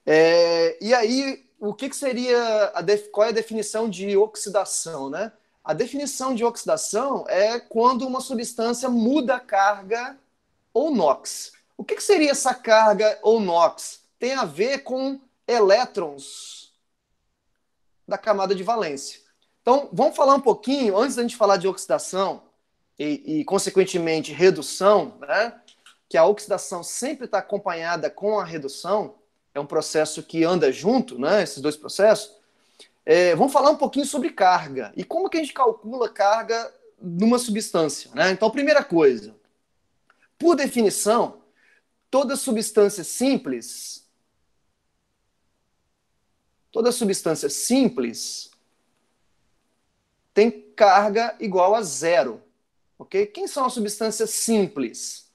E aí, o que seria, qual é a definição de oxidação, né? A definição de oxidação é quando uma substância muda a carga ou NOx. O que seria essa carga ou NOx? Tem a ver com elétrons da camada de valência. Então, vamos falar um pouquinho, antes da gente falar de oxidação consequentemente, redução, né? Que a oxidação sempre está acompanhada com a redução, é um processo que anda junto, né? Esses dois processos. Vamos falar um pouquinho sobre carga e como que a gente calcula carga numa substância, né? Então, primeira coisa, por definição, toda substância simples tem carga igual a zero, ok? Quem são as substâncias simples?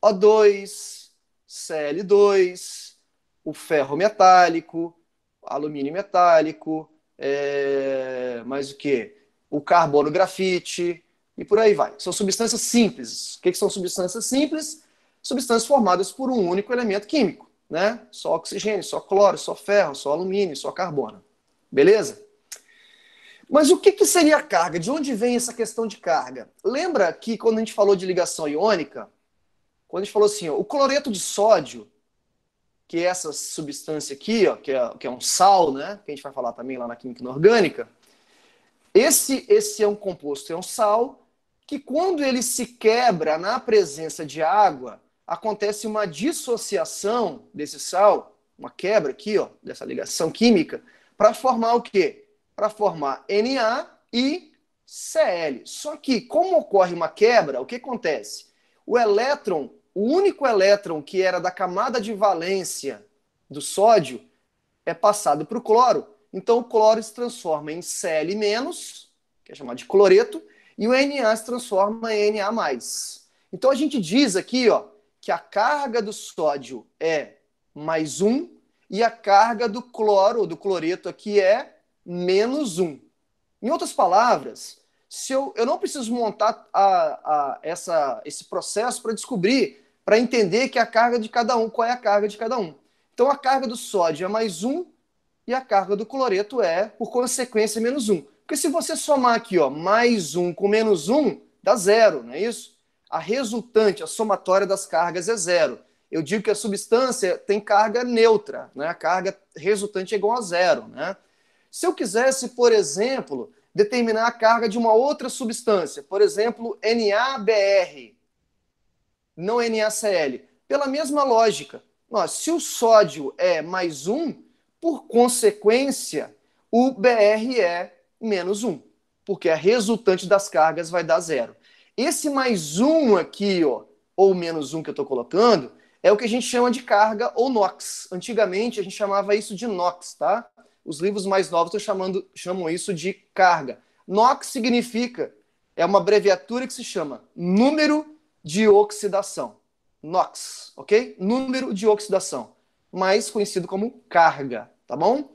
O2, Cl2, o ferro metálico, alumínio metálico, mais o que? O carbono grafite e por aí vai. São substâncias simples. O que são substâncias simples? Substâncias formadas por um único elemento químico, né? Só oxigênio, só cloro, só ferro, só alumínio, só carbono. Beleza? Mas o que seria a carga? De onde vem essa questão de carga? Lembra que quando a gente falou de ligação iônica, quando a gente falou assim, ó, o cloreto de sódio, que é essa substância aqui, ó, que é um sal, né? Que a gente vai falar também lá na química inorgânica. Esse é um composto, é um sal, que quando ele se quebra na presença de água, acontece uma dissociação desse sal, uma quebra aqui, ó, dessa ligação química, para formar o quê? Para formar Na e Cl. Só que, como ocorre uma quebra, o que acontece? O elétron, o único elétron que era da camada de valência do sódio, é passado para o cloro. Então o cloro se transforma em Cl-, que é chamado de cloreto, e o Na se transforma em Na+. Então a gente diz aqui, ó, que a carga do sódio é +1 e a carga do cloro, ou do cloreto aqui, é -1. Em outras palavras, se eu não preciso montar esse processo para descobrir, para entender que a carga de cada um, qual é a carga de cada um. Então a carga do sódio é +1 e a carga do cloreto é, por consequência, -1. Porque se você somar aqui, ó, +1 com -1, dá 0, não é isso? A resultante, a somatória das cargas é 0. Eu digo que a substância tem carga neutra, né? A carga resultante é igual a 0, né? Se eu quisesse, por exemplo, determinar a carga de uma outra substância, por exemplo, NaBr, não NaCl, pela mesma lógica, se o sódio é +1, por consequência, o Br é -1, porque a resultante das cargas vai dar 0. Esse +1 aqui, ó, ou -1 que eu estou colocando, é o que a gente chama de carga ou NOx. Antigamente a gente chamava isso de NOx, tá? Os livros mais novos chamam isso de carga. NOx significa, é uma abreviatura que se chama número de oxidação. NOx, ok? Número de oxidação, mais conhecido como carga, tá bom?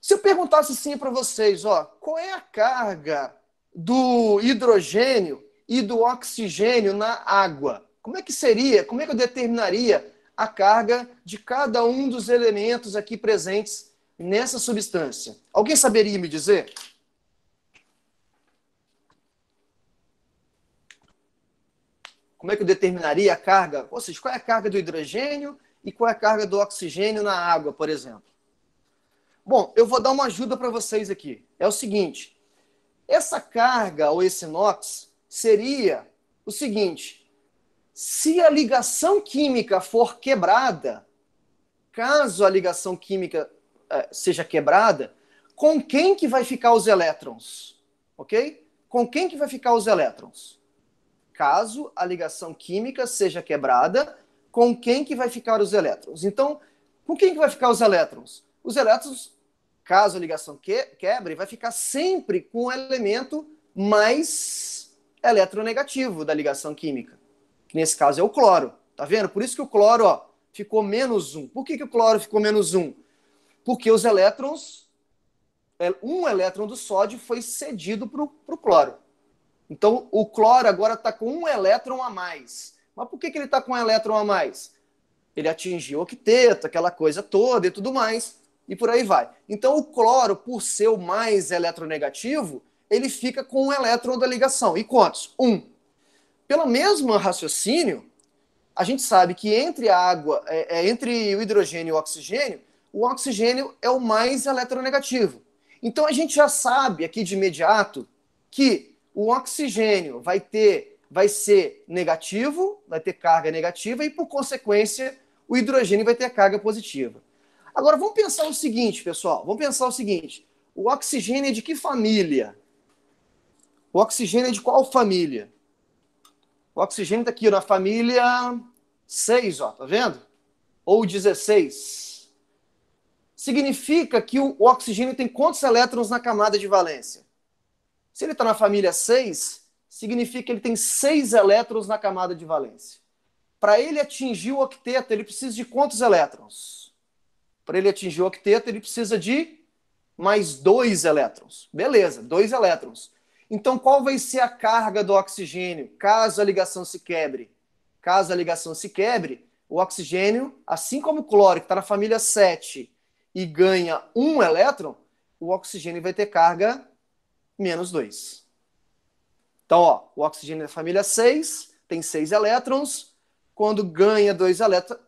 Se eu perguntasse assim para vocês, ó, qual é a carga do hidrogênio e do oxigênio na água? Como é que seria? Como é que eu determinaria a carga de cada um dos elementos aqui presentes nessa substância? Alguém saberia me dizer? Como é que eu determinaria a carga? Ou seja, qual é a carga do hidrogênio e qual é a carga do oxigênio na água, por exemplo? Bom, eu vou dar uma ajuda para vocês aqui. É o seguinte, essa carga ou esse NOx seria o seguinte, se a ligação química for quebrada, caso a ligação química seja quebrada, com quem que vai ficar os elétrons? Ok? Com quem que vai ficar os elétrons? Caso a ligação química seja quebrada, com quem que vai ficar os elétrons? Então, com quem que vai ficar os elétrons? Os elétrons, caso a ligação quebre, vai ficar sempre com o elemento mais eletronegativo da ligação química, que nesse caso é o cloro. Tá vendo? Por isso que o cloro, ó, ficou -1. Por que o cloro ficou -1? Porque os elétrons, um elétron do sódio foi cedido para o cloro. Então, o cloro agora está com um elétron a mais. Mas por que ele está com um elétron a mais? ele atingiu o octeto, aquela coisa toda e tudo mais, e por aí vai. Então o cloro, por ser o mais eletronegativo, ele fica com um elétron da ligação. E quantos? Um. Pelo mesmo raciocínio, a gente sabe que entre a água, entre o hidrogênio e o oxigênio é o mais eletronegativo. Então a gente já sabe aqui de imediato que o oxigênio vai ser negativo, vai ter carga negativa e, por consequência, o hidrogênio vai ter carga positiva. Agora vamos pensar o seguinte, pessoal. Vamos pensar o seguinte: o oxigênio é de que família? O oxigênio é de qual família? O oxigênio está aqui na família 6, ó, tá vendo? Ou 16. Significa que o oxigênio tem quantos elétrons na camada de valência? Se ele está na família 6, significa que ele tem 6 elétrons na camada de valência. Para ele atingir o octeto, ele precisa de quantos elétrons? Para ele atingir o octeto, ele precisa de mais 2 elétrons. Beleza, 2 elétrons. Então, qual vai ser a carga do oxigênio caso a ligação se quebre? Caso a ligação se quebre, o oxigênio, assim como o cloro, que está na família 7 e ganha 1 elétron, o oxigênio vai ter carga menos 2. Então, ó, o oxigênio da família 6 tem 6 elétrons, quando ganha 2 elétrons,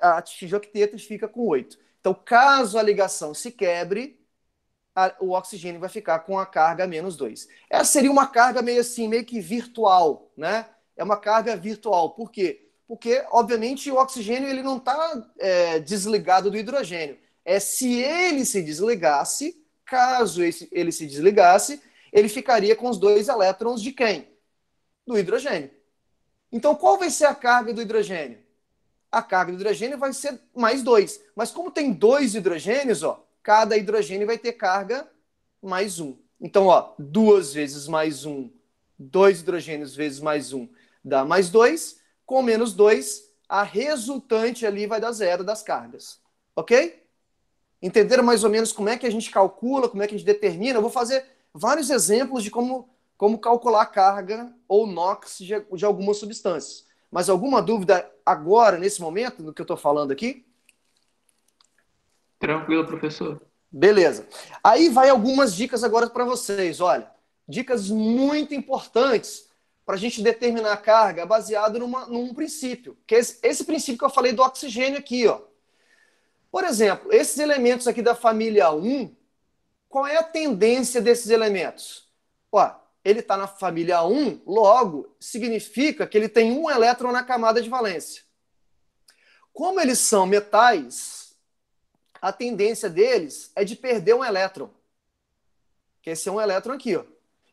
atinge o octeto e fica com 8. Então, caso a ligação se quebre, o oxigênio vai ficar com a carga menos 2. Essa seria uma carga meio assim, meio que virtual, né? É uma carga virtual. Por quê? Porque, obviamente, o oxigênio ele não está desligado do hidrogênio. Se ele se desligasse, caso ele se desligasse, ele ficaria com os 2 elétrons de quem? Do hidrogênio. Então, qual vai ser a carga do hidrogênio? A carga do hidrogênio vai ser mais 2. Mas como tem 2 hidrogênios, ó, cada hidrogênio vai ter carga mais 1. Então, ó, 2 vezes mais 1, 2 hidrogênios vezes mais 1 dá mais 2. Com menos 2, a resultante ali vai dar 0 das cargas. Ok? Entenderam mais ou menos como é que a gente calcula, como é que a gente determina? Eu vou fazer vários exemplos de como calcular a carga ou NOx de algumas substâncias. Mas alguma dúvida agora, nesse momento, do que eu estou falando aqui? Tranquilo, professor. Beleza. Aí vai algumas dicas agora para vocês. Olha, dicas muito importantes para a gente determinar a carga baseado num princípio, que é esse princípio que eu falei do oxigênio aqui, ó. Por exemplo, esses elementos aqui da família 1, qual é a tendência desses elementos? Ó, ele está na família 1, logo, significa que ele tem um elétron na camada de valência. Como eles são metais, a tendência deles é de perder um elétron. Que esse é um elétron aqui, ó.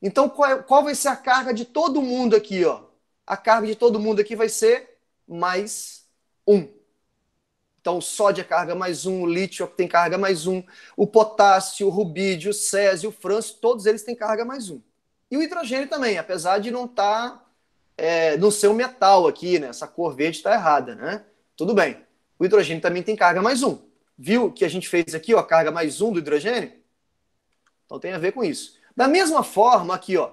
Então, qual vai ser a carga de todo mundo aqui, ó? A carga de todo mundo aqui vai ser mais 1. Então, o sódio é carga mais 1, o lítio tem carga mais 1, o potássio, o rubídio, o césio, o frâncio, todos eles têm carga mais 1. E o hidrogênio também, apesar de não ser um metal aqui, né? Essa cor verde está errada, né? Tudo bem. O hidrogênio também tem carga mais 1. Viu que a gente fez aqui, ó, carga mais 1 do hidrogênio? Então tem a ver com isso. Da mesma forma, aqui, ó,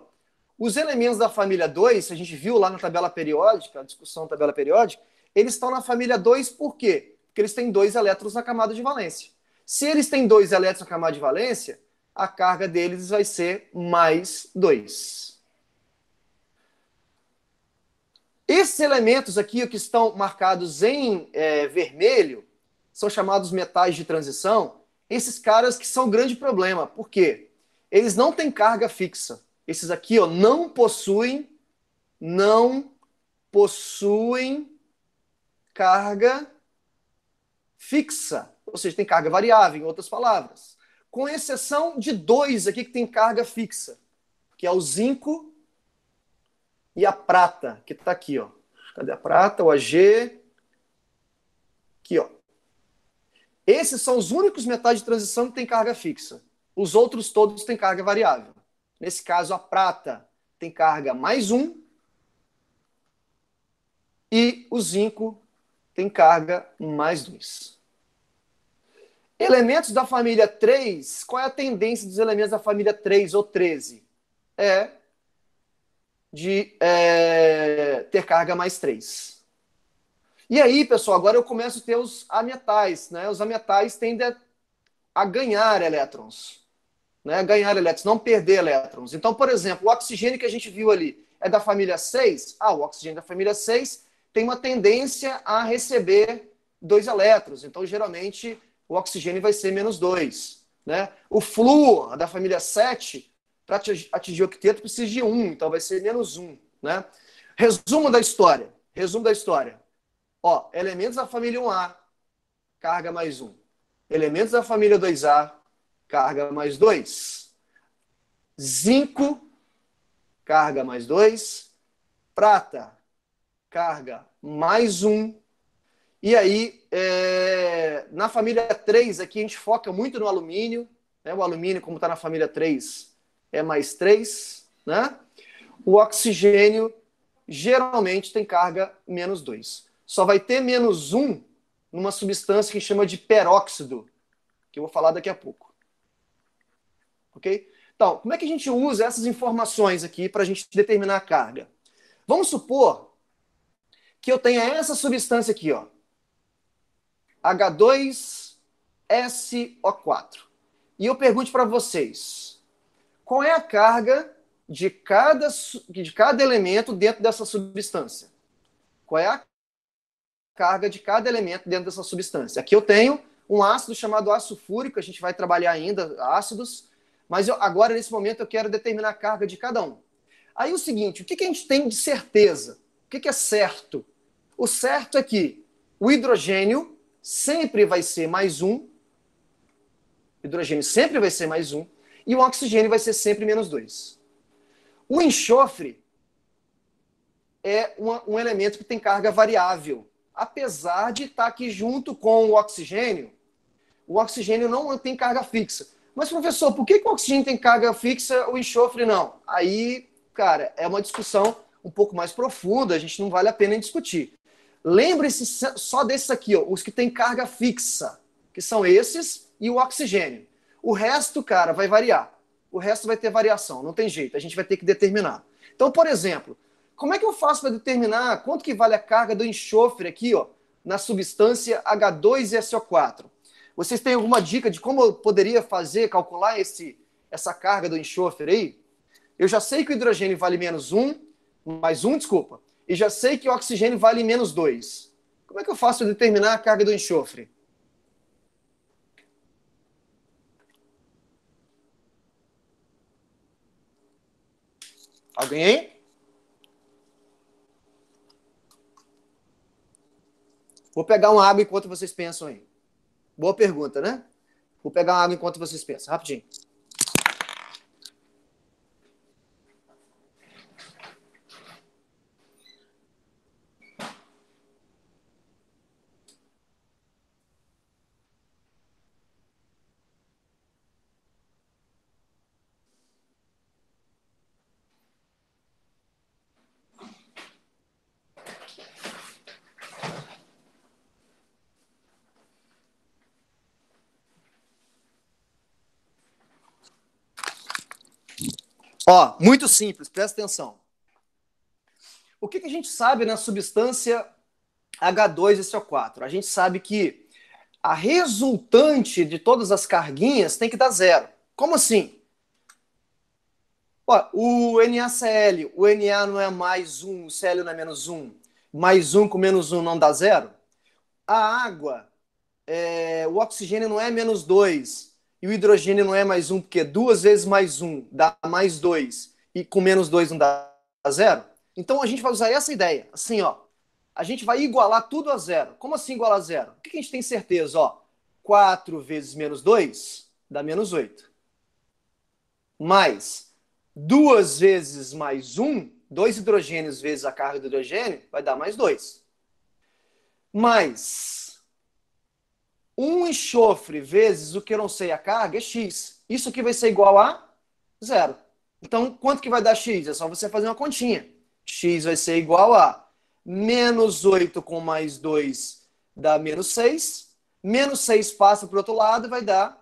os elementos da família 2, a gente viu lá na tabela periódica, a discussão da tabela periódica, eles estão na família 2 por quê? Porque eles têm 2 elétrons na camada de valência. Se eles têm 2 elétrons na camada de valência, a carga deles vai ser mais 2. Esses elementos aqui que estão marcados em vermelho são chamados metais de transição. Esses caras que são um grande problema. Por quê? Eles não têm carga fixa. Esses aqui, ó, não possuem carga fixa. Ou seja, tem carga variável, em outras palavras. Com exceção de 2 aqui que tem carga fixa, que é o zinco e a prata, que está aqui, ó. Cadê a prata? O Ag. Aqui, ó. Esses são os únicos metais de transição que têm carga fixa. Os outros todos têm carga variável. Nesse caso, a prata tem carga mais 1 e o zinco tem carga mais 2. Elementos da família 3, qual é a tendência dos elementos da família 3 ou 13? É de ter carga mais 3. E aí, pessoal, agora eu começo a ter os ametais, né? Os ametais tendem a ganhar elétrons, né? Ganhar elétrons, não perder elétrons. Então, por exemplo, o oxigênio que a gente viu ali é da família 6. Ah, o oxigênio da família 6 tem uma tendência a receber 2 elétrons. Então, geralmente, o oxigênio vai ser -2. Né? O flúor da família 7, para atingir o octeto, precisa de 1. Então, vai ser -1. Né? Resumo da história. Resumo da história. Ó, elementos da família 1A, carga +1. Elementos da família 2A, carga +2. Zinco, carga +2. Prata, carga +1. E aí, na família 3, aqui a gente foca muito no alumínio. Né? O alumínio, como está na família 3, é +3. Né? O oxigênio geralmente tem carga -2. Só vai ter -1 numa substância que chama de peróxido, que eu vou falar daqui a pouco. Ok? Então, como é que a gente usa essas informações aqui para a gente determinar a carga? Vamos supor que eu tenha essa substância aqui, ó, H2SO4. E eu pergunto para vocês, qual é a carga de cada elemento dentro dessa substância? Qual é a carga de cada elemento dentro dessa substância? Aqui eu tenho um ácido chamado ácido fúrico, a gente vai trabalhar ainda ácidos, mas agora, nesse momento, eu quero determinar a carga de cada um. Aí o seguinte, o que a gente tem de certeza? O que é certo? O certo é que o hidrogênio sempre vai ser +1, hidrogênio sempre vai ser +1, e o oxigênio vai ser sempre -2. O enxofre é um elemento que tem carga variável. Apesar de estar aqui junto com o oxigênio não tem carga fixa. Mas, professor, por que o oxigênio tem carga fixa, o enxofre não? Aí, cara, é uma discussão um pouco mais profunda, a gente não vale a pena discutir. Lembre-se só desses aqui, ó, os que têm carga fixa, que são esses e o oxigênio. O resto, cara, vai variar. O resto vai ter variação, não tem jeito, a gente vai ter que determinar. Então, por exemplo, como é que eu faço para determinar quanto que vale a carga do enxofre aqui, ó, na substância H2SO4? Vocês têm alguma dica de como eu poderia calcular essa carga do enxofre aí? Eu já sei que o hidrogênio vale +1, desculpa, e já sei que o oxigênio vale -2. Como é que eu faço para determinar a carga do enxofre? Alguém aí? Vou pegar uma água enquanto vocês pensam aí. Boa pergunta, né? Vou pegar uma água enquanto vocês pensam. Rapidinho. Ó, muito simples, presta atenção. O que a gente sabe na substância H2SO4? A gente sabe que a resultante de todas as carguinhas tem que dar 0. Como assim? Ó, o NaCl, o Na não é +1, o Cl não é -1. +1 com -1 não dá 0? A água, o oxigênio não é -2 e o hidrogênio não é +1, porque 2 vezes +1 dá +2 e com -2 não dá 0? Então a gente vai usar essa ideia, assim, ó. A gente vai igualar tudo a 0. Como assim igualar a 0? O que a gente tem certeza? Ó, 4 vezes -2 dá -8. Mais 2 vezes +1, 2 hidrogênios vezes a carga do hidrogênio, vai dar +2. Mais um enxofre vezes o que eu não sei a carga é x. Isso aqui vai ser igual a 0. Então, quanto que vai dar x? É só você fazer uma continha. X vai ser igual a -8 com +2 dá -6. -6 passa para o outro lado e vai dar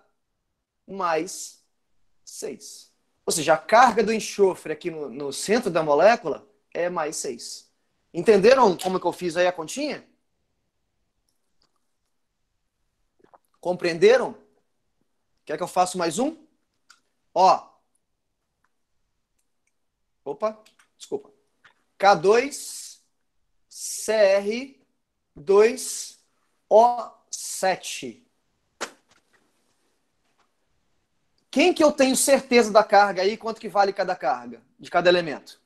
+6. Ou seja, a carga do enxofre aqui no centro da molécula é +6. Entenderam como que eu fiz aí a continha? Compreenderam? Quer que eu faça mais um? Ó. Opa, desculpa. K2CR2O7. Quem que eu tenho certeza da carga aí? Quanto que vale cada carga de cada elemento?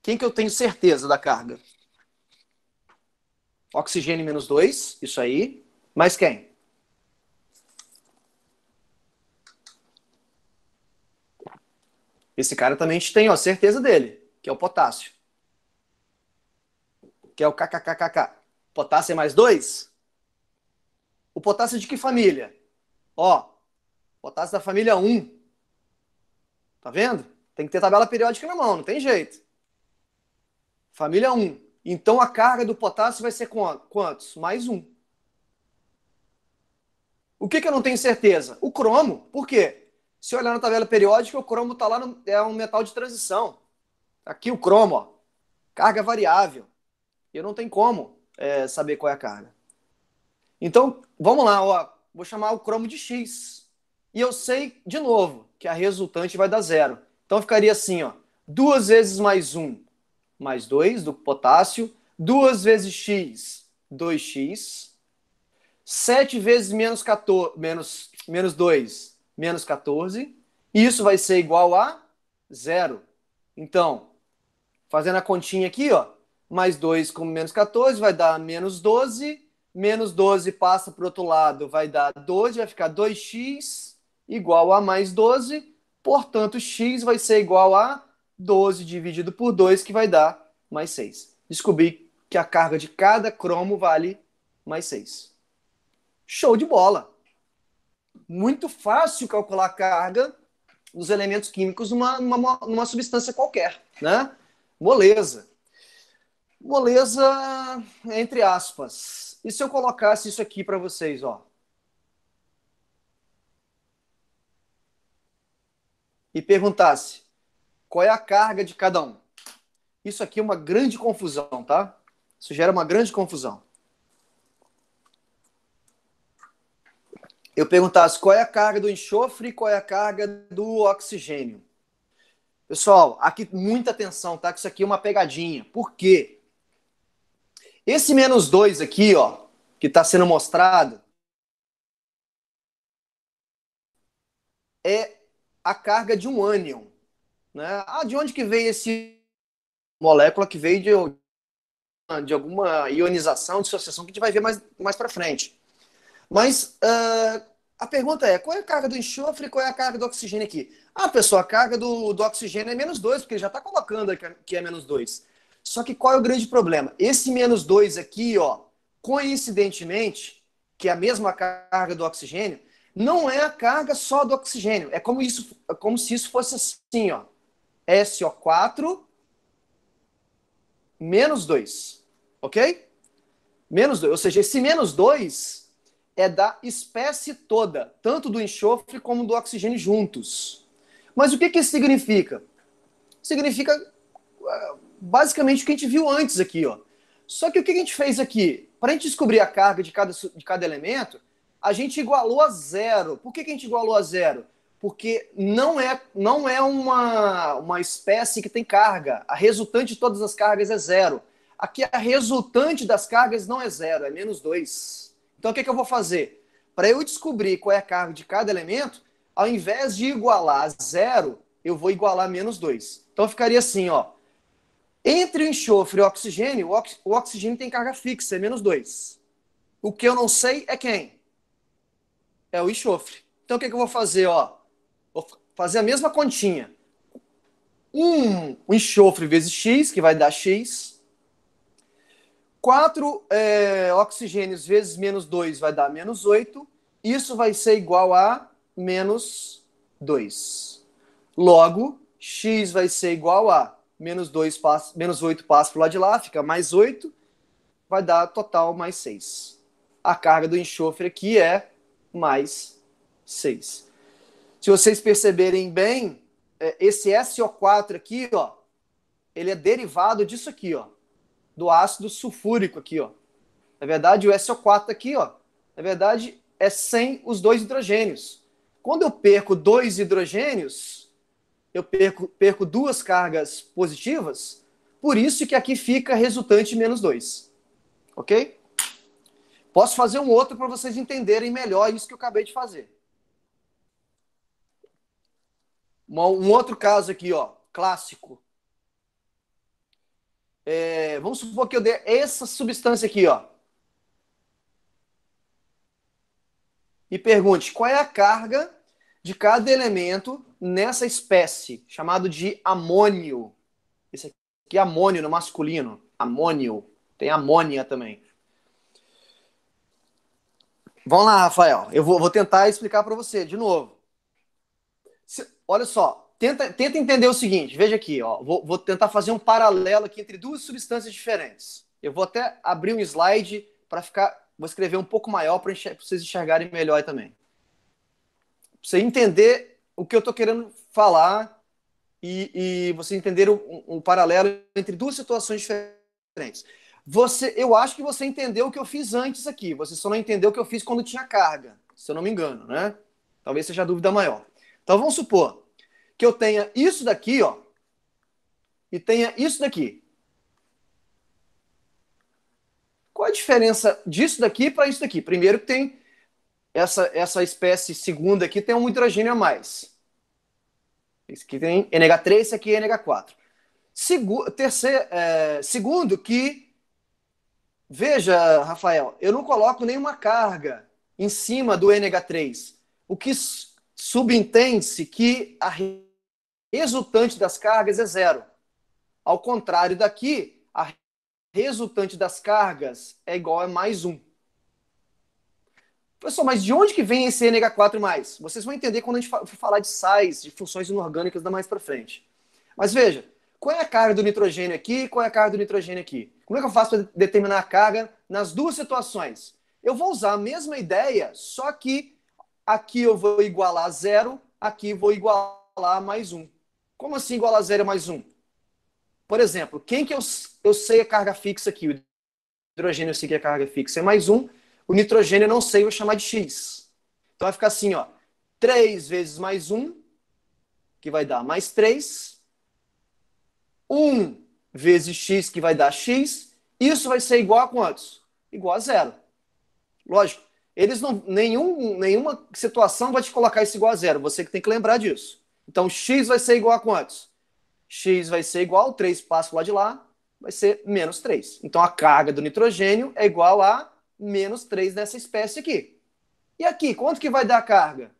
Quem que eu tenho certeza da carga? Oxigênio menos 2, isso aí. Mais quem? Esse cara também a gente tem, ó, certeza dele, que é o potássio. Que é o KKKKK. Potássio é mais 2? O potássio é de que família? Ó, potássio da família 1. Tá vendo? Tem que ter tabela periódica na mão, não tem jeito. Família 1. Então a carga do potássio vai ser quantos? Mais 1. O que eu não tenho certeza? O cromo. Por quê? Se olhar na tabela periódica, o cromo está lá, é um metal de transição. Aqui o cromo, ó, carga variável. Eu não tenho como saber qual é a carga. Então, vamos lá, ó, vou chamar o cromo de X. E eu sei, de novo, que a resultante vai dar zero. Então ficaria assim, ó, 2 vezes mais 1, mais 2 do potássio, 2 vezes X, 2x, 7 vezes menos 14, menos 2, menos 14, e isso vai ser igual a zero. Então, fazendo a continha aqui, ó, mais 2 com menos 14 vai dar menos 12 passa para o outro lado, vai dar 12, vai ficar 2x igual a mais 12, portanto, x vai ser igual a 12 dividido por 2, que vai dar mais 6. Descobri que a carga de cada cromo vale mais 6. Show de bola! Muito fácil calcular a carga dos elementos químicos numa substância qualquer, né? Moleza. Moleza, entre aspas. E se eu colocasse isso aqui para vocês, ó? E perguntasse qual é a carga de cada um? Isso aqui é uma grande confusão, tá? Isso gera uma grande confusão. Eu perguntasse qual é a carga do enxofre e qual é a carga do oxigênio. Pessoal, aqui muita atenção, tá? Que isso aqui é uma pegadinha. Por quê? Esse menos 2 aqui, ó, que está sendo mostrado, é a carga de um ânion. Né? Ah, de onde que veio esse molécula que veio de alguma ionização, dissociação, que a gente vai ver mais para frente. Mas a pergunta é, qual é a carga do enxofre e qual é a carga do oxigênio aqui? Ah, pessoal, a carga do oxigênio é menos 2, porque ele já está colocando que é menos 2. Só que qual é o grande problema? Esse menos 2 aqui, ó, coincidentemente, que é a mesma carga do oxigênio, não é a carga só do oxigênio. É como se isso fosse assim, ó. SO4 menos 2. Ok? Menos 2. Ou seja, esse menos 2 é da espécie toda, tanto do enxofre como do oxigênio juntos. Mas o que isso significa? Significa basicamente o que a gente viu antes aqui, ó. Só que o que a gente fez aqui? Para a gente descobrir a carga de cada elemento, a gente igualou a zero. Por que a gente igualou a zero? Porque não é uma espécie que tem carga. A resultante de todas as cargas é zero. Aqui a resultante das cargas não é zero, é menos 2. Então o que eu vou fazer? Para eu descobrir qual é a carga de cada elemento, ao invés de igualar a zero, eu vou igualar menos 2. Então ficaria assim, ó. Entre o enxofre e o oxigênio tem carga fixa, é menos 2. O que eu não sei é quem? É o enxofre. Então o que eu vou fazer? Ó? Vou fazer a mesma continha. O enxofre vezes x, que vai dar x. 4 oxigênios vezes menos 2 vai dar menos 8. Isso vai ser igual a menos 2. Logo, x vai ser igual a menos 8 passa para o lado de lá, fica mais 8, vai dar total mais 6. A carga do enxofre aqui é mais 6. Se vocês perceberem bem, esse SO4 aqui, ó, ele é derivado disso aqui, ó, do ácido sulfúrico aqui, ó. Na verdade, o SO4 aqui, ó, na verdade, é sem os dois hidrogênios. Quando eu perco dois hidrogênios, eu perco duas cargas positivas, por isso que aqui fica resultante menos 2. Ok? Posso fazer um outro para vocês entenderem melhor isso que eu acabei de fazer. Um outro caso aqui, ó, clássico. Vamos supor que eu dê essa substância aqui, ó. E pergunte qual é a carga de cada elemento nessa espécie, chamado de amônio. Esse aqui é amônio no masculino. Amônio. Tem amônia também. Vamos lá, Rafael. Eu vou tentar explicar para você de novo. Olha só, tenta entender o seguinte. Veja aqui, ó. Vou tentar fazer um paralelo aqui entre duas substâncias diferentes. Eu vou até abrir um slide para ficar. Vou escrever um pouco maior para vocês enxergarem melhor também. Pra você entender o que eu estou querendo falar e você entender um paralelo entre duas situações diferentes. Eu acho que você entendeu o que eu fiz antes aqui. Você só não entendeu o que eu fiz quando tinha carga, se eu não me engano, né? Talvez seja a dúvida maior. Então vamos supor que eu tenha isso daqui, ó, e tenha isso daqui. Qual a diferença disso daqui para isso daqui? Primeiro que tem essa espécie segunda aqui tem um hidrogênio a mais. Esse aqui tem NH3, esse aqui é NH4. Segundo que, veja, Rafael, eu não coloco nenhuma carga em cima do NH3. O que subentende-se que a resultante das cargas é zero. Ao contrário daqui, a resultante das cargas é igual a mais 1. Pessoal, mas de onde que vem esse NH4+? Vocês vão entender quando a gente for falar de sais, de funções inorgânicas mais para frente. Mas veja, qual é a carga do nitrogênio aqui e qual é a carga do nitrogênio aqui? Como é que eu faço para determinar a carga nas duas situações? Eu vou usar a mesma ideia, só que aqui eu vou igualar a zero, aqui eu vou igualar a mais 1. Como assim igualar a zero a mais 1? Por exemplo, quem que eu sei a carga fixa aqui? O hidrogênio eu sei que a carga fixa é mais 1, o nitrogênio eu não sei, eu vou chamar de x. Então vai ficar assim, ó, 3 vezes mais 1, que vai dar mais 3, 1 vezes x, que vai dar x, isso vai ser igual a quantos? Igual a zero. Lógico, eles não, nenhuma situação vai te colocar isso igual a zero, você que tem que lembrar disso. Então x vai ser igual a quantos? X vai ser igual, 3 passa lá de lá, vai ser menos 3. Então a carga do nitrogênio é igual a menos 3 nessa espécie aqui. E aqui, quanto que vai dar a carga?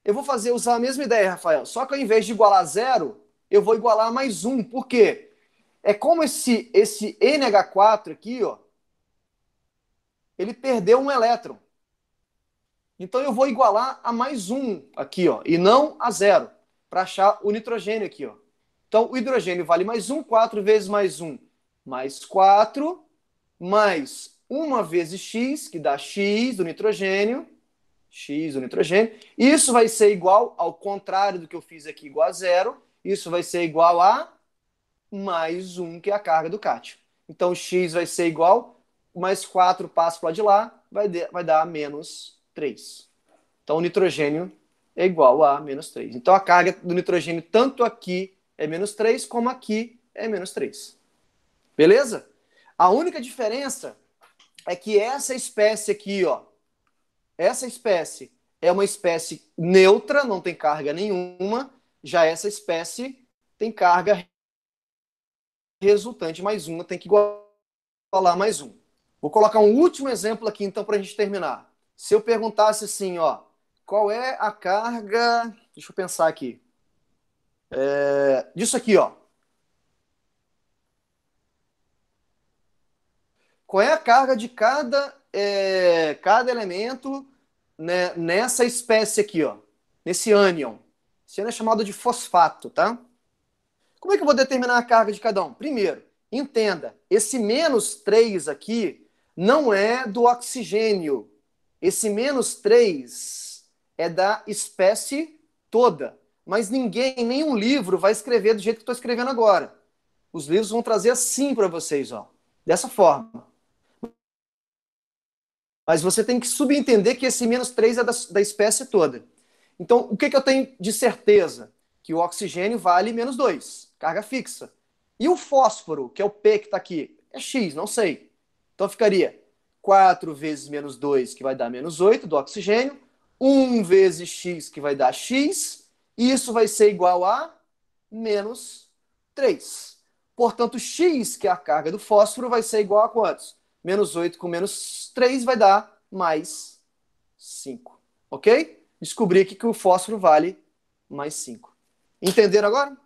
Eu vou usar a mesma ideia, Rafael, só que ao invés de igualar a zero, eu vou igualar a mais 1. Por quê? É como esse NH4 aqui, ó, ele perdeu um elétron. Então eu vou igualar a mais 1 aqui, ó, e não a zero, para achar o nitrogênio aqui, ó. Então o hidrogênio vale mais 1, 4 vezes mais 1, mais 4, mais 1 vezes x, que dá x do nitrogênio, Isso vai ser igual, ao contrário do que eu fiz aqui, igual a zero. Isso vai ser igual a mais 1, que é a carga do cátion. Então x vai ser igual, mais 4 passa para lá de lá, vai dar menos 3. Então o nitrogênio é igual a menos 3. Então a carga do nitrogênio tanto aqui é menos 3, como aqui é menos 3. Beleza? A única diferença é que essa espécie aqui, ó, essa espécie é uma espécie neutra, não tem carga nenhuma, já essa espécie tem carga resultante mais uma, tem que igualar mais 1. Vou colocar um último exemplo aqui, então, para a gente terminar. Se eu perguntasse assim, ó, qual é a carga... Deixa eu pensar aqui. Disso aqui, ó. Qual é a carga de cada elemento, né, nessa espécie aqui, ó, nesse ânion? Esse ânion é chamado de fosfato, tá? Como é que eu vou determinar a carga de cada um? Primeiro, entenda, esse menos 3 aqui não é do oxigênio. Esse menos 3 é da espécie toda. Mas nenhum livro vai escrever do jeito que estou escrevendo agora. Os livros vão trazer assim para vocês, ó, dessa forma. Mas você tem que subentender que esse menos 3 é da espécie toda. Então, o que eu tenho de certeza? Que o oxigênio vale menos 2, carga fixa. E o fósforo, que é o P que está aqui, é X, não sei. Então ficaria 4 vezes menos 2, que vai dar menos 8 do oxigênio, 1 vezes X, que vai dar X, e isso vai ser igual a menos 3. Portanto, X, que é a carga do fósforo, vai ser igual a quantos? Menos 8 com menos 3 vai dar mais 5. Ok? Descobri aqui que o fósforo vale mais 5. Entenderam agora?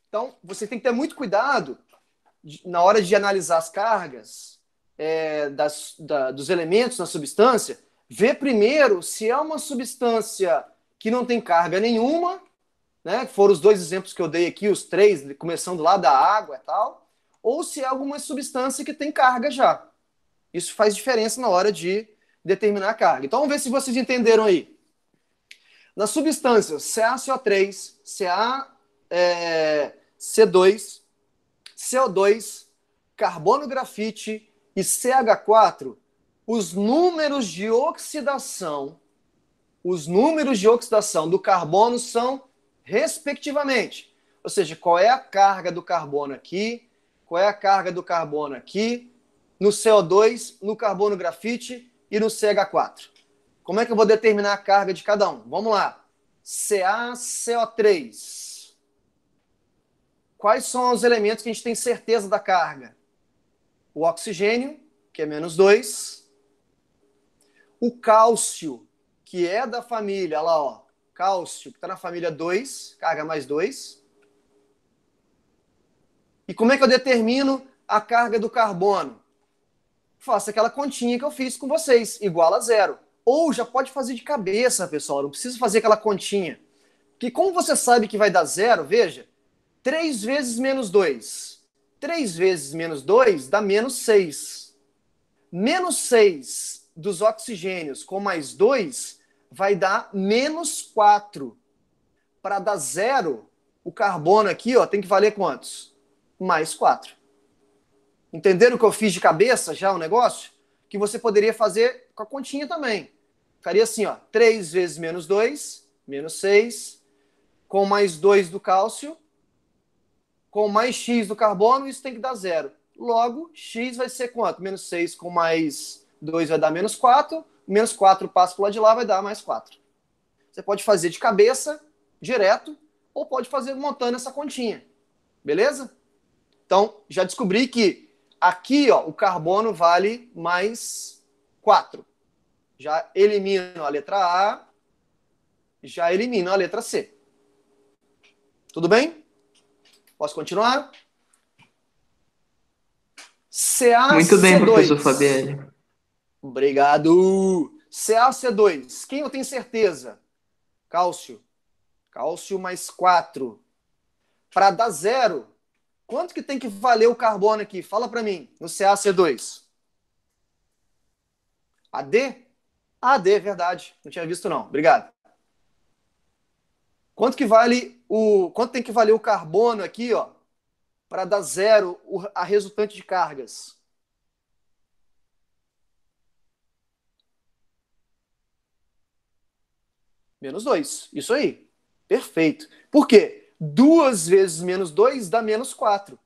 Então, você tem que ter muito cuidado na hora de analisar as cargas dos elementos na substância, ver primeiro se é uma substância que não tem carga nenhuma, né? Que foram os dois exemplos que eu dei aqui, os três, começando lá da água e tal, ou se é alguma substância que tem carga já. Isso faz diferença na hora de determinar a carga. Então vamos ver se vocês entenderam aí. Nas substâncias CaCO3, C2, CO2, carbono grafite e CH4, os números de oxidação do carbono são respectivamente. Ou seja, qual é a carga do carbono aqui, qual é a carga do carbono aqui, no CO2, no carbono grafite e no CH4. Como é que eu vou determinar a carga de cada um? Vamos lá. CaCO3. Quais são os elementos que a gente tem certeza da carga? O oxigênio, que é menos 2. O cálcio, que é da família, olha lá, ó, cálcio, que está na família 2, carga mais 2. E como é que eu determino a carga do carbono? Faço aquela continha que eu fiz com vocês, igual a 0. Ou já pode fazer de cabeça, pessoal, não precisa fazer aquela continha. Porque como você sabe que vai dar 0, veja, 3 vezes menos 2. 3 vezes menos 2 dá menos 6. Menos 6 dos oxigênios com mais 2 vai dar menos 4. Para dar 0, o carbono aqui ó, tem que valer quantos? Mais 4. Entenderam o que eu fiz de cabeça já o negócio? Que você poderia fazer com a continha também. Ficaria assim, ó, 3 vezes menos 2, menos 6, com mais 2 do cálcio, com mais X do carbono, isso tem que dar 0. Logo, X vai ser quanto? Menos 6 com mais 2 vai dar menos 4, menos 4 passa para o lado de lá, vai dar mais 4. Você pode fazer de cabeça, direto, ou pode fazer montando essa continha. Beleza? Então, já descobri que aqui ó, o carbono vale mais 4. Já elimino a letra A, já elimino a letra C. Tudo bem? Posso continuar? Muito bem, CaC2. professor Fabiane. Obrigado. CaC2. Quem eu tenho certeza? Cálcio. Cálcio mais 4. Para dar 0, quanto que tem que valer o carbono aqui? Fala para mim, no CaC2. AD? AD, verdade. Não tinha visto não. Obrigado. Quanto tem que valer o carbono aqui, ó, para dar 0 a resultante de cargas? Menos 2. Isso aí. Perfeito. Por quê? 2 vezes menos 2 dá menos 4.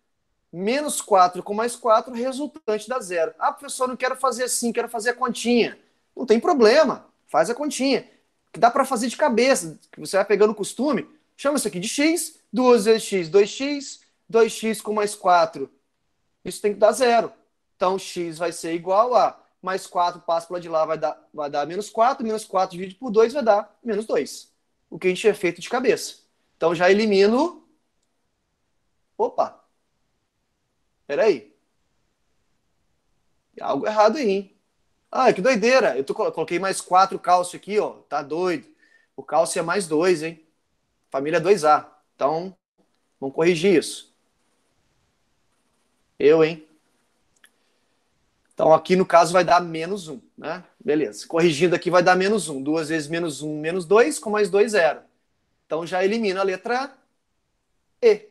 Menos 4 com mais 4, resultante dá 0. Ah, professor, não quero fazer assim, quero fazer a continha. Não tem problema, faz a continha. Que dá para fazer de cabeça, que você vai pegando o costume. Chama isso aqui de x, 2 vezes x, 2x, 2x com mais 4. Isso tem que dar 0. Então, x vai ser igual a mais 4, passa para lá de lá, vai dar menos 4 dividido por 2 vai dar menos 2. O que a gente tinha feito de cabeça. Então, já elimino... Opa, peraí. Tem algo errado aí, hein? Ah, que doideira. Coloquei mais 4 cálcio aqui, ó. Tá doido. O cálcio é mais 2, hein? Família 2A. Então, vamos corrigir isso. Hein? Então, aqui no caso vai dar menos 1, né? Beleza. Corrigindo aqui vai dar menos 1. 2 vezes menos 1, menos 2, com mais 2, 0. Então, já elimina a letra E.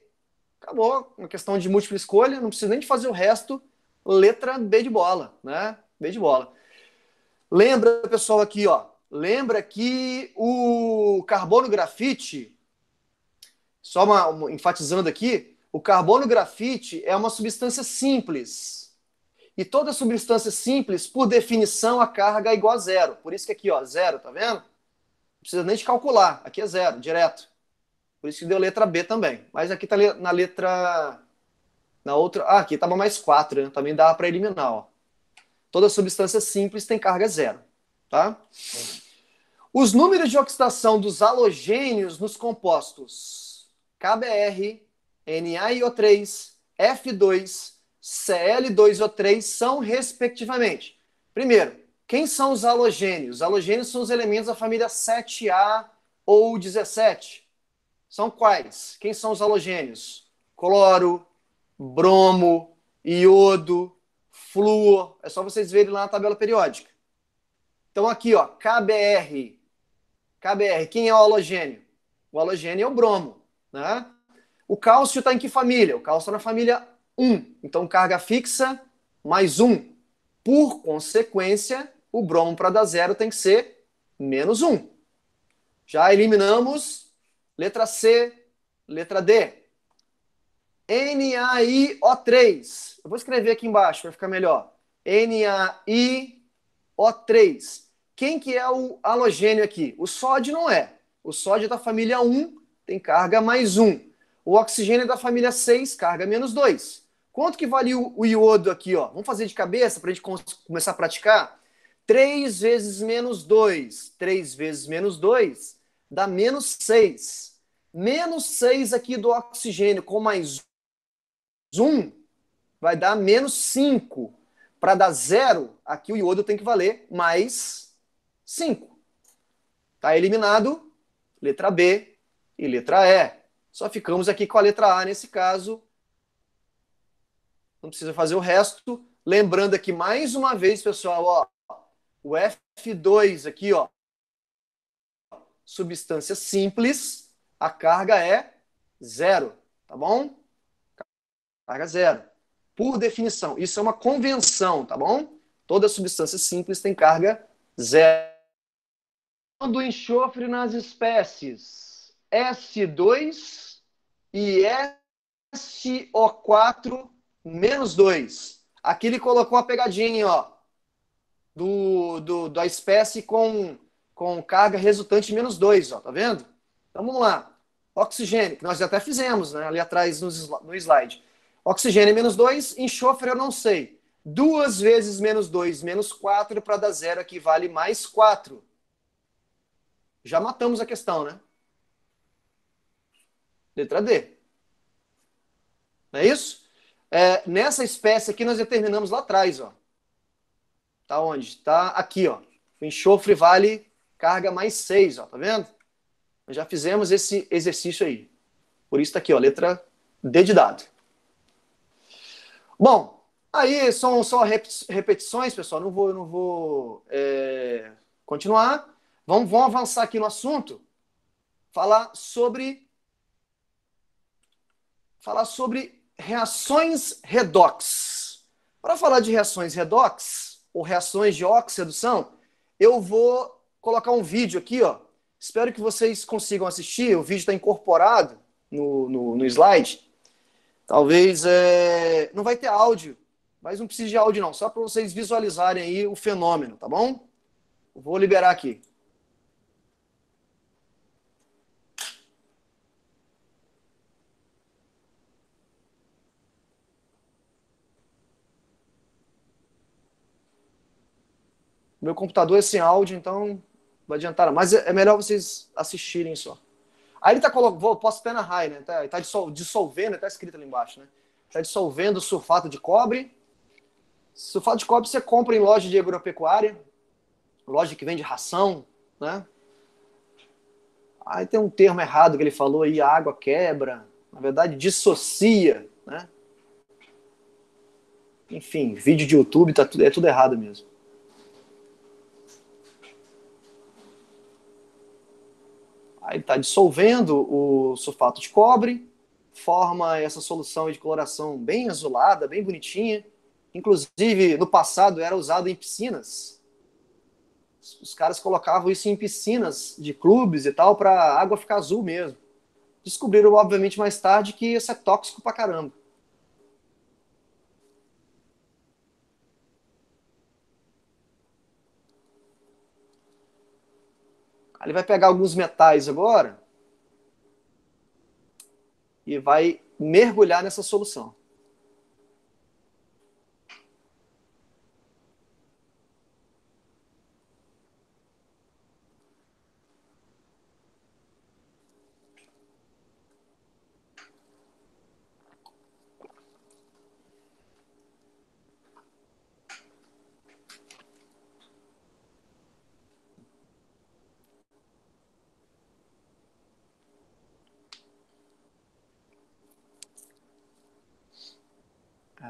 Acabou. Uma questão de múltipla escolha. Não precisa nem de fazer o resto. Letra B de bola, né? B de bola. Lembra, pessoal, aqui, ó. Lembra que o carbono grafite, só enfatizando aqui, o carbono grafite é uma substância simples. E toda substância simples, por definição, a carga é igual a zero. Por isso que aqui, ó, zero, tá vendo? Não precisa nem de calcular. Aqui é zero, direto. Por isso que deu letra B também. Mas aqui tá na letra... Na outra... Ah, aqui tava mais 4, né? Também dá para eliminar, ó. Toda substância simples tem carga zero, tá? Os números de oxidação dos halogênios nos compostos KBr, NaIO3, F2, Cl2O3 são, respectivamente. Primeiro, quem são os halogênios? Os halogênios são os elementos da família 7A ou 17. São quais? Quem são os halogênios? Cloro, bromo, iodo, flúor. É só vocês verem lá na tabela periódica. Então aqui, ó, KBr. KBr, quem é o halogênio? O halogênio é o bromo, né? O cálcio está em que família? O cálcio está na família 1. Então, carga fixa mais 1. Por consequência, o bromo para dar zero tem que ser menos 1. Já eliminamos letra C, letra D. NaIO3. Eu vou escrever aqui embaixo para ficar melhor. NaIO3. Quem que é o halogênio aqui? O sódio não é. O sódio é da família 1, tem carga mais 1. O oxigênio é da família 6, carga menos 2. Quanto que vale o iodo aqui? Ó? Vamos fazer de cabeça para a gente começar a praticar? 3 vezes menos 2. 3 vezes menos 2 dá menos 6. Menos 6 aqui do oxigênio com mais 1 vai dar menos 5. Para dar zero, aqui o iodo tem que valer mais 5. Está eliminado letra B e letra E. Só ficamos aqui com a letra A nesse caso. Não precisa fazer o resto. Lembrando aqui mais uma vez, pessoal, ó, o F2 aqui, ó, substância simples, a carga é zero, tá bom? Carga zero. Por definição, isso é uma convenção, tá bom? Toda substância simples tem carga zero. Do enxofre nas espécies S2 e SO4 menos 2. Aqui ele colocou a pegadinha, ó, da espécie com carga resultante menos 2, ó, tá vendo? Então vamos lá. Oxigênio, que nós até fizemos, né, ali atrás no slide. Oxigênio menos 2, enxofre eu não sei. 2 vezes menos 2 menos 4 para dar zero aqui vale mais 4. Já matamos a questão, né? Letra D. Não é isso? Nessa espécie aqui nós determinamos lá atrás, ó. Tá onde? Tá aqui, ó. O enxofre vale carga mais 6, ó. Tá vendo? Nós já fizemos esse exercício aí. Por isso tá aqui, ó. Letra D de dado. Bom, aí são só repetições, pessoal. Não vou continuar. Vamos avançar aqui no assunto. Falar sobre reações redox. Para falar de reações redox, ou reações de oxi-redução, eu vou colocar um vídeo aqui, ó. Espero que vocês consigam assistir. O vídeo está incorporado no slide. Talvez não vai ter áudio, mas não precisa de áudio não, só para vocês visualizarem aí o fenômeno, tá bom? Eu vou liberar aqui. Meu computador é sem áudio, então não vai adiantar. Mas é melhor vocês assistirem só. Aí ele tá colocando, posso até na high, né? Tá dissolvendo, tá escrito ali embaixo, né? Tá dissolvendo sulfato de cobre. Sulfato de cobre você compra em loja de agropecuária, loja que vende ração, né? Aí tem um termo errado que ele falou aí, a água quebra. Na verdade, dissocia, né? Enfim, vídeo de YouTube, é tudo errado mesmo. Aí está dissolvendo o sulfato de cobre, forma essa solução de coloração bem azulada, bem bonitinha. Inclusive, no passado era usado em piscinas. Os caras colocavam isso em piscinas de clubes e tal, para a água ficar azul mesmo. Descobriram, obviamente, mais tarde que isso é tóxico pra caramba. Aí ele vai pegar alguns metais agora e vai mergulhar nessa solução.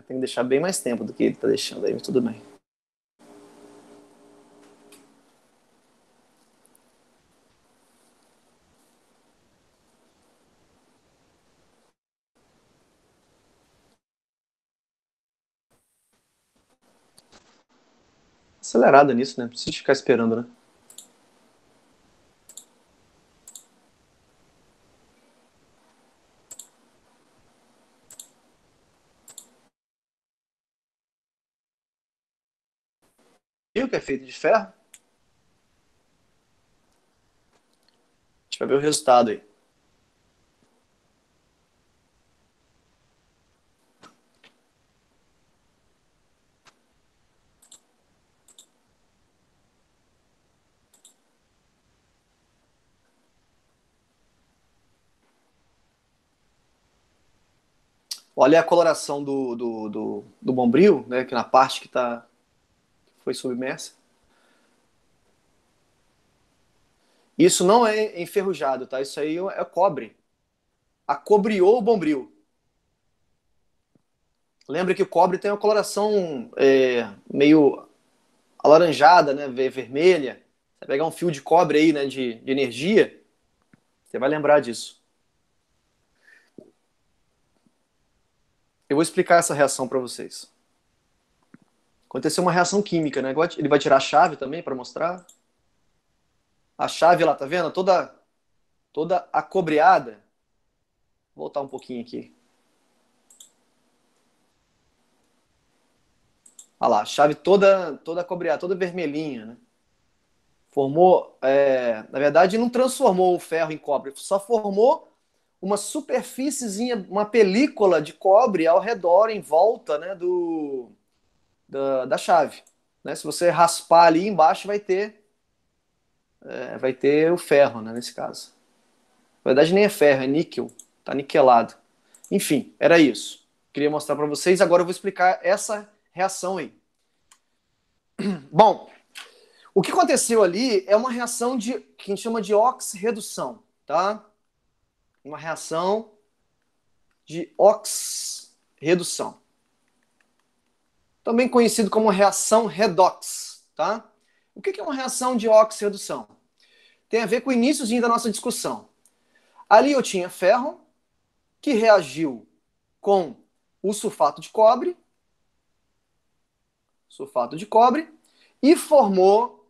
Tem que deixar bem mais tempo do que ele está deixando aí, mas tudo bem. Acelerada nisso, né? Não precisa ficar esperando, né? Viu que é feito de ferro? A gente vai ver o resultado aí. Olha a coloração do bombril, né? Que na parte que foi submersa. Isso não é enferrujado, tá? Isso aí é cobre. Acobriou o bombril. Lembra que o cobre tem uma coloração meio alaranjada, né? Vermelha. Você pegar um fio de cobre aí, né? De energia, você vai lembrar disso. Eu vou explicar essa reação para vocês. Aconteceu uma reação química, né? Ele vai tirar a chave também para mostrar. A chave lá, tá vendo? Toda acobreada. Vou voltar um pouquinho aqui. Olha lá, a chave toda acobreada, toda vermelhinha, né? Formou, na verdade, não transformou o ferro em cobre, só formou uma superfíciezinha, uma película de cobre ao redor, em volta, né, da chave. Né? Se você raspar ali embaixo, vai ter o ferro, né, nesse caso. Na verdade, nem é ferro, é níquel, tá niquelado. Enfim, era isso. Queria mostrar para vocês. Agora eu vou explicar essa reação aí. Bom, o que aconteceu ali é uma reação que a gente chama de oxirredução, tá? Uma reação de oxirredução. Também conhecido como reação redox, tá? O que é uma reação de oxirredução? Tem a ver com o iníciozinho da nossa discussão. Ali eu tinha ferro, que reagiu com o sulfato de cobre, e formou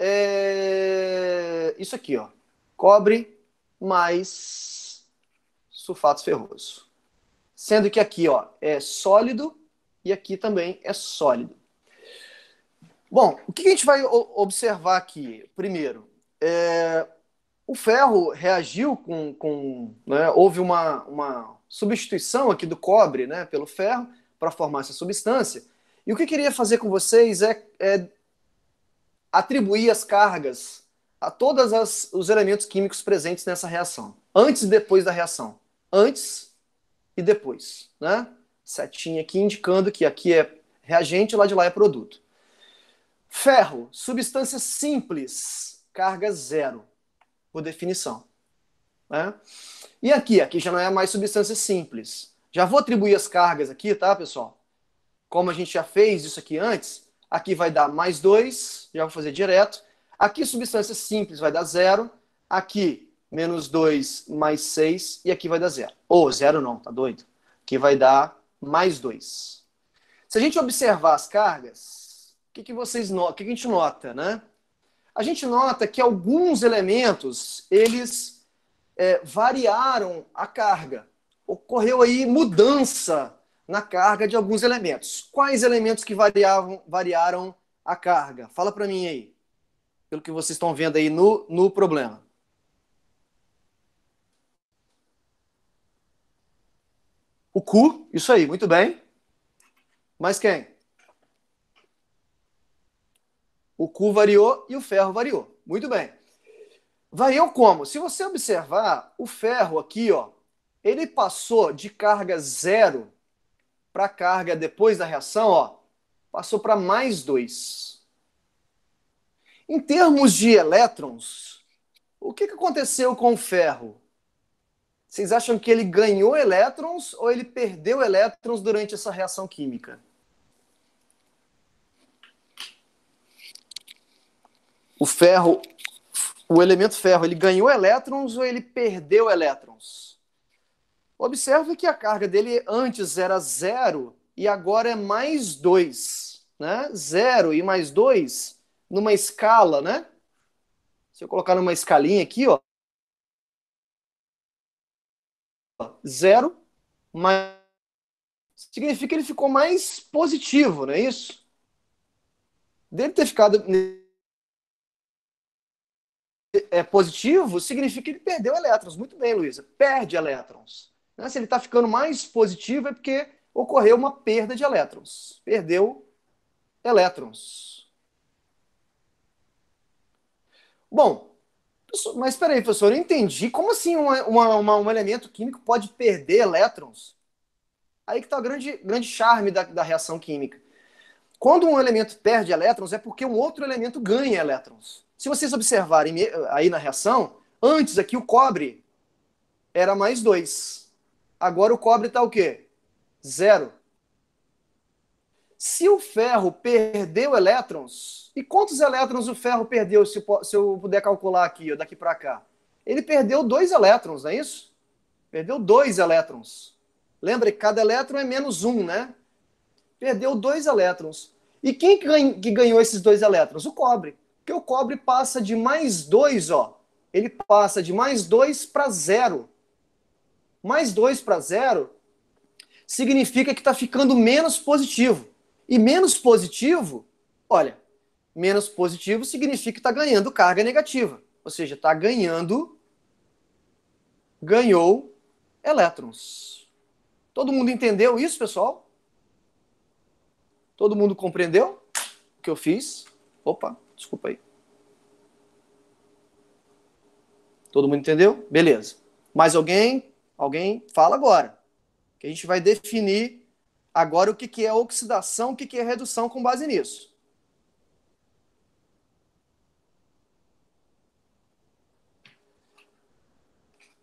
isso aqui, ó, cobre mais sulfato ferroso. Sendo que aqui, ó, é sólido e aqui também é sólido. Bom, o que a gente vai observar aqui? Primeiro, o ferro reagiu né, houve uma substituição aqui do cobre, né, pelo ferro para formar essa substância. E o que eu queria fazer com vocês é atribuir as cargas a todos os elementos químicos presentes nessa reação. Antes e depois da reação. Antes e depois. Né? Setinha aqui indicando que aqui é reagente e lá de lá é produto. Ferro, substância simples, carga zero, por definição. Né? E aqui já não é mais substância simples. Já vou atribuir as cargas aqui, tá, pessoal? Como a gente já fez isso aqui antes, aqui vai dar mais 2, já vou fazer direto. Aqui substância simples vai dar 0. Aqui menos 2 mais 6 e aqui vai dar 0. Ou 0 não, tá doido? Aqui vai dar mais 2. Se a gente observar as cargas, o que a gente nota, né? a gente nota que alguns elementos, eles variaram a carga. Ocorreu aí mudança na carga de alguns elementos. Quais elementos que variaram a carga? Fala para mim aí, pelo que vocês estão vendo aí no problema. O Q, isso aí, muito bem. Mais quem? O Q variou e o ferro variou. Muito bem. Variou como? Se você observar, o ferro aqui, ó, ele passou de carga 0 para carga depois da reação, ó, passou para mais 2. Em termos de elétrons, o que aconteceu com o ferro? Vocês acham que ele ganhou elétrons ou ele perdeu elétrons durante essa reação química? O ferro, o elemento ferro, ele ganhou elétrons ou ele perdeu elétrons? Observe que a carga dele antes era 0 e agora é mais 2. Né? 0 e mais 2 numa escala, né? Se eu colocar numa escalinha aqui, ó. 0 mais... significa que ele ficou mais positivo, não é isso? Dele ter ficado positivo, significa que ele perdeu elétrons. Muito bem, Luísa. Perde elétrons. Né? Se ele está ficando mais positivo é porque ocorreu uma perda de elétrons. Perdeu elétrons. Bom, mas espera aí, professor, eu entendi. Como assim um elemento químico pode perder elétrons? Aí que está o grande charme da reação química. Quando um elemento perde elétrons, é porque um outro elemento ganha elétrons. Se vocês observarem aí na reação, antes aqui o cobre era mais 2. Agora o cobre está o quê? 0. Se o ferro perdeu elétrons, e quantos elétrons o ferro perdeu, se eu puder calcular aqui, daqui para cá? Ele perdeu 2 elétrons, não é isso? Perdeu 2 elétrons. Lembra que cada elétron é menos 1, né? Perdeu 2 elétrons. E quem que ganhou esses 2 elétrons? O cobre. Porque o cobre passa de mais 2, ó. Ele passa de mais 2 para 0. Mais 2 para 0 significa que está ficando menos positivo. E menos positivo, olha, menos positivo significa que está ganhando carga negativa. Ou seja, está ganhou elétrons. Todo mundo entendeu isso, pessoal? Todo mundo compreendeu o que eu fiz? Opa, desculpa aí. Todo mundo entendeu? Beleza. Mais alguém? Alguém? Fala agora. Que a gente vai definir agora o que é oxidação, o que é redução com base nisso.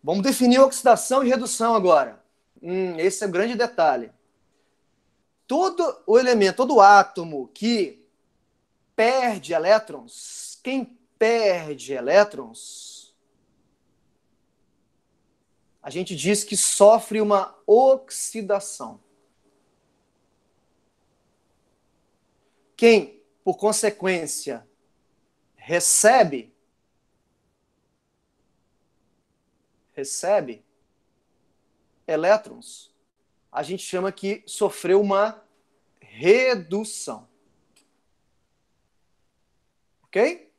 Vamos definir oxidação e redução agora. Esse é o grande detalhe. Todo o elemento, todo átomo que perde elétrons, quem perde elétrons, a gente diz que sofre uma oxidação. Quem, por consequência, recebe elétrons, a gente chama que sofreu uma redução. Ok?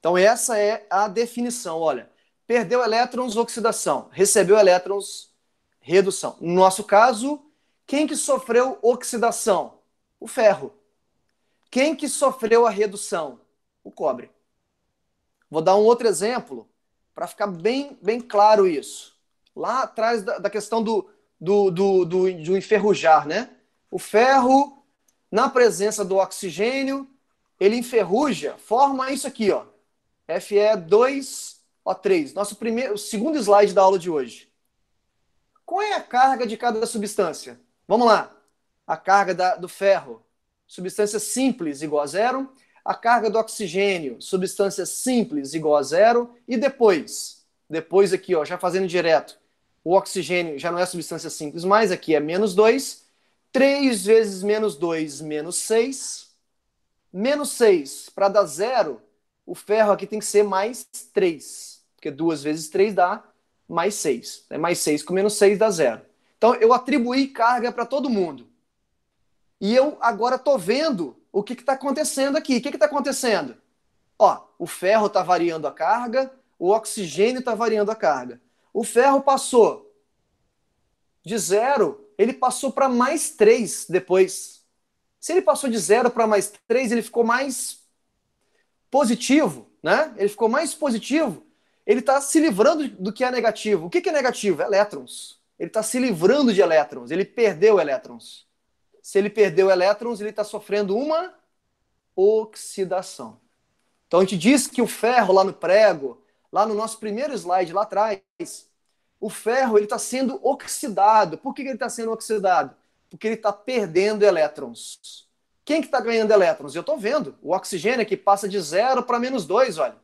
Então essa é a definição. Olha, perdeu elétrons, oxidação. Recebeu elétrons, redução. No nosso caso, quem que sofreu oxidação? O ferro. Quem que sofreu a redução? O cobre. Vou dar um outro exemplo para ficar bem claro isso. Lá atrás da questão do enferrujar, né? O ferro, na presença do oxigênio, ele enferruja, forma isso aqui, ó. Fe2O3. O segundo slide da aula de hoje. Qual é a carga de cada substância? Vamos lá. A carga do ferro, substância simples igual a 0. A carga do oxigênio, substância simples igual a 0. E depois aqui, ó, já fazendo direto, o oxigênio já não é substância simples mais, aqui é menos 2. 3 vezes menos 2, menos 6. Menos 6, para dar 0, o ferro aqui tem que ser mais 3, porque 2 vezes 3 dá mais 6. Mais 6 com menos 6 dá 0. Então, eu atribuí carga para todo mundo. E eu agora estou vendo o que está acontecendo aqui. O que está acontecendo? Ó, o ferro está variando a carga, o oxigênio está variando a carga. O ferro passou de 0, ele passou para mais 3 depois. Se ele passou de 0 para mais 3, ele ficou mais positivo, né? Ele ficou mais positivo. Ele está se livrando do que é negativo. O que é negativo? Elétrons. Ele está se livrando de elétrons. Ele perdeu elétrons. Se ele perdeu elétrons, ele está sofrendo uma oxidação. Então a gente diz que o ferro lá no prego, lá no nosso primeiro slide lá atrás, o ferro ele está sendo oxidado. Por que ele está sendo oxidado? Porque ele está perdendo elétrons. Quem que está ganhando elétrons? Eu estou vendo. O oxigênio aqui passa de 0 para menos 2, olha.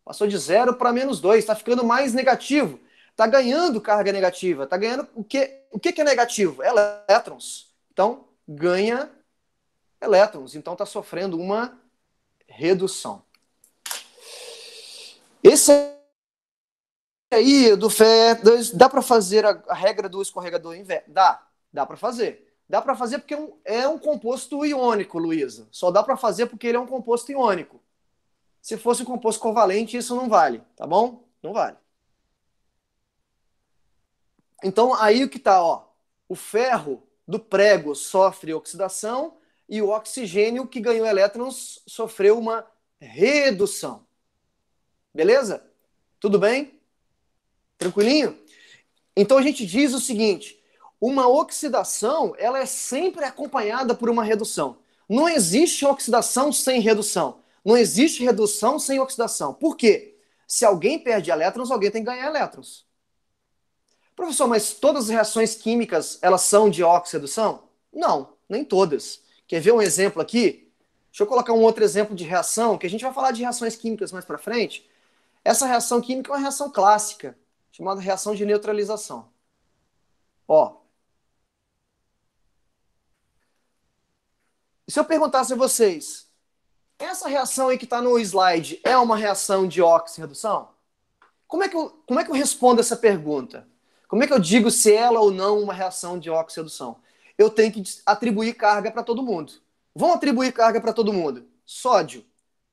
Passou de 0 para menos 2, está ficando mais negativo. Está ganhando carga negativa. Está ganhando o que é negativo? Elétrons. Então, ganha elétrons. Então, está sofrendo uma redução. Esse aí do FE2, dá para fazer a regra do escorregador inverso? Dá para fazer. Dá para fazer porque é um composto iônico, Luísa. Só dá para fazer porque ele é um composto iônico. Se fosse um composto covalente, isso não vale, tá bom? Não vale. Então, aí o que tá, ó. O ferro do prego sofre oxidação e o oxigênio que ganhou elétrons sofreu uma redução. Beleza? Tudo bem? Tranquilinho? Então a gente diz o seguinte: uma oxidação, ela é sempre acompanhada por uma redução. Não existe oxidação sem redução. Não existe redução sem oxidação. Por quê? Se alguém perde elétrons, alguém tem que ganhar elétrons. Professor, mas todas as reações químicas, elas são de oxi-redução? Não, nem todas. Quer ver um exemplo aqui? Deixa eu colocar um outro exemplo de reação, que a gente vai falar de reações químicas mais para frente. Essa reação química é uma reação clássica, chamada reação de neutralização. Ó, se eu perguntasse a vocês, essa reação aí que está no slide é uma reação de oxi-redução? Como é que eu respondo essa pergunta? Como é que eu digo se ela ou não é uma reação de oxi-redução? Eu tenho que atribuir carga para todo mundo. Vamos atribuir carga para todo mundo. Sódio.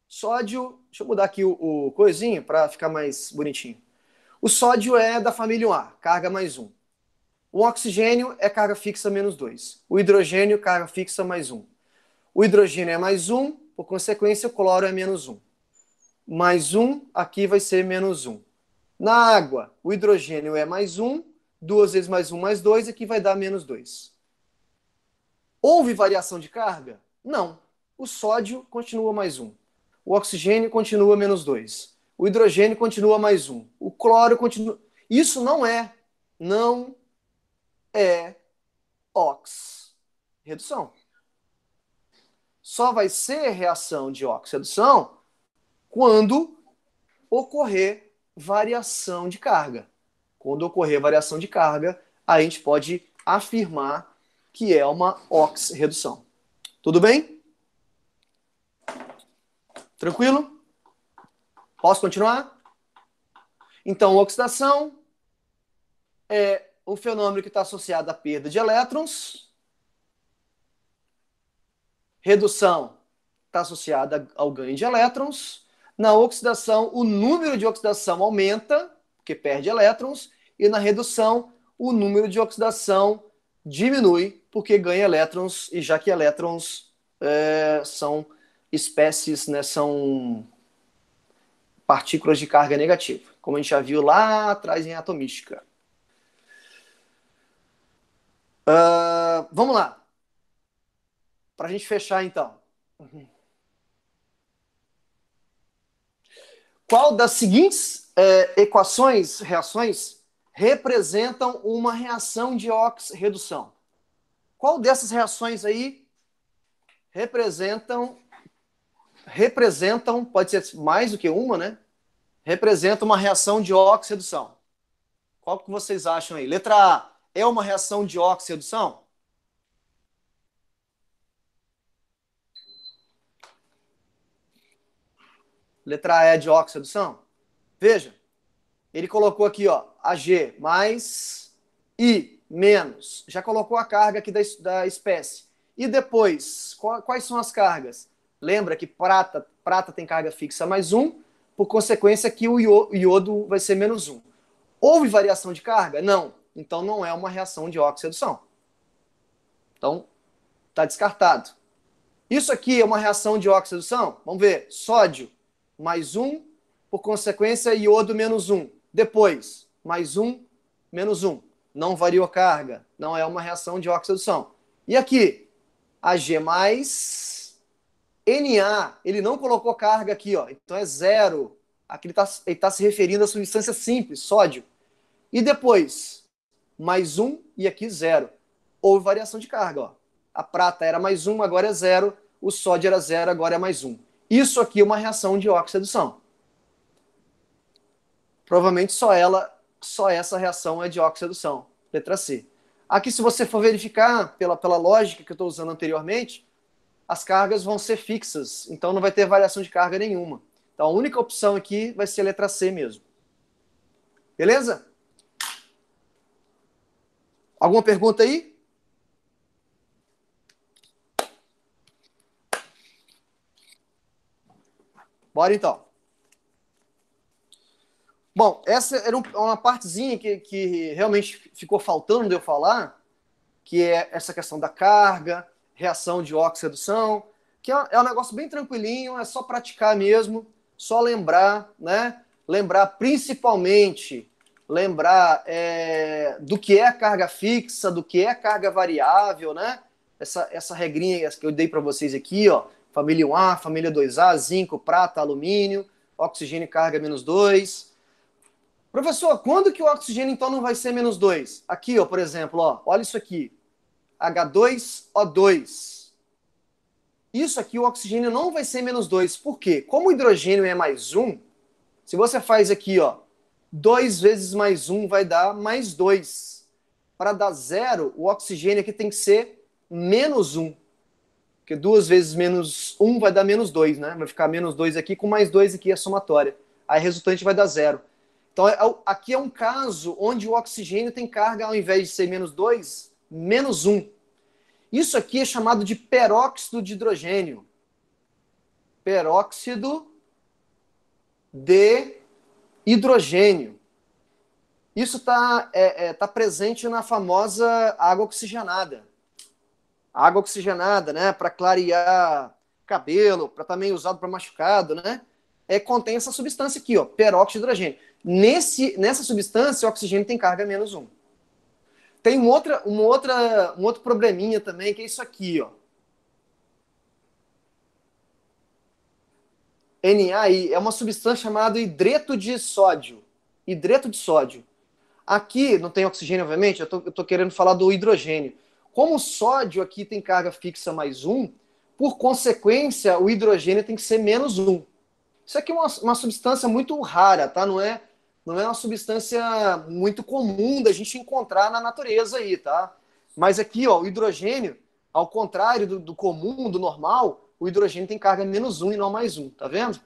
Sódio, deixa eu mudar aqui o coisinho para ficar mais bonitinho. O sódio é da família 1A, carga mais 1. O oxigênio é carga fixa menos 2. O hidrogênio, carga fixa mais 1. O hidrogênio é mais 1, por consequência, o cloro é menos 1. Mais 1, aqui vai ser menos 1. Na água, o hidrogênio é mais 1, 2 vezes mais 1 mais 2, aqui vai dar menos 2. Houve variação de carga? Não. O sódio continua mais 1. O oxigênio continua menos 2. O hidrogênio continua mais 1. O cloro continua... Isso não é ox-redução. Só vai ser reação de oxi-redução quando ocorrer variação de carga. Quando ocorrer variação de carga, a gente pode afirmar que é uma oxi-redução. Tudo bem? Tranquilo? Posso continuar? Então, oxidação é um fenômeno que está associado à perda de elétrons. Redução está associada ao ganho de elétrons. Na oxidação, o número de oxidação aumenta, porque perde elétrons, e na redução, o número de oxidação diminui, porque ganha elétrons, e já que elétrons são espécies, né, são partículas de carga negativa, como a gente já viu lá atrás em atomística. Vamos lá. Para a gente fechar, então. Qual das seguintes reações, representam uma reação de oxi-redução? Qual dessas reações aí representam, pode ser mais do que uma, né? Representa uma reação de oxi-redução. Qual que vocês acham aí? Letra A, é uma reação de oxi-redução? Letra A é dióxido de adução? Veja, ele colocou aqui, ó, Ag mais I menos. Já colocou a carga aqui da espécie. E depois, quais são as cargas? Lembra que prata tem carga fixa mais 1, por consequência que o iodo vai ser menos 1. Houve variação de carga? Não. Então não é uma reação de oxidação. Então, está descartado. Isso aqui é uma reação de oxidação? Vamos ver. Sódio mais 1, por consequência, iodo menos 1. Depois, mais 1, menos 1. Não variou carga. Não é uma reação de oxidação. E aqui, Ag mais Na. Ele não colocou carga aqui, ó. Então é zero. Aqui ele tá se referindo à substância simples, sódio. E depois, mais 1 e aqui 0. Houve variação de carga, ó. A prata era mais 1, agora é 0. O sódio era 0, agora é mais 1. Isso aqui é uma reação de oxidação. Provavelmente só essa reação é de oxidação. Letra C. Aqui, se você for verificar, pela lógica que eu estou usando anteriormente, as cargas vão ser fixas. Então não vai ter variação de carga nenhuma. Então a única opção aqui vai ser a letra C mesmo. Beleza? Alguma pergunta aí? Bora então. Bom, essa era uma partezinha que realmente ficou faltando de eu falar, que é essa questão da carga, reação de oxidação, que é um negócio bem tranquilinho, é só praticar mesmo, só lembrar, né? Lembrar principalmente, do que é a carga fixa, do que é a carga variável, né? Essa regrinha que eu dei para vocês aqui, ó, família 1A, família 2A, zinco, prata, alumínio, oxigênio e carga menos 2. Professor, quando que o oxigênio então não vai ser menos 2? Aqui, ó, por exemplo, ó, olha isso aqui. H2O2. Isso aqui, o oxigênio não vai ser menos 2. Por quê? Como o hidrogênio é mais 1, se você faz aqui, ó, 2 vezes mais 1 vai dar mais 2. Para dar 0, o oxigênio aqui tem que ser menos 1. Porque 2 vezes menos 1 vai dar menos 2, né? Vai ficar menos 2 aqui com mais 2 aqui, a somatória. Aí a resultante vai dar 0. Então, aqui é um caso onde o oxigênio tem carga, ao invés de ser menos 2, menos 1. Isso aqui é chamado de peróxido de hidrogênio. Peróxido de hidrogênio. Isso está tá presente na famosa água oxigenada. Água oxigenada, né? Para clarear cabelo, para também usado para machucado, né? Contém essa substância aqui, ó, peróxido de hidrogênio. Nessa substância, o oxigênio tem carga menos 1. Tem um outro probleminha também, que é isso aqui, ó. NaI é uma substância chamada hidreto de sódio. Hidreto de sódio. Aqui não tem oxigênio, obviamente, eu tô querendo falar do hidrogênio. Como o sódio aqui tem carga fixa mais 1, por consequência, o hidrogênio tem que ser menos 1. Isso aqui é uma substância muito rara, tá? Não é uma substância muito comum da gente encontrar na natureza aí, tá? Mas aqui, ó, o hidrogênio, ao contrário do comum, do normal, o hidrogênio tem carga menos 1 e não mais 1, tá vendo?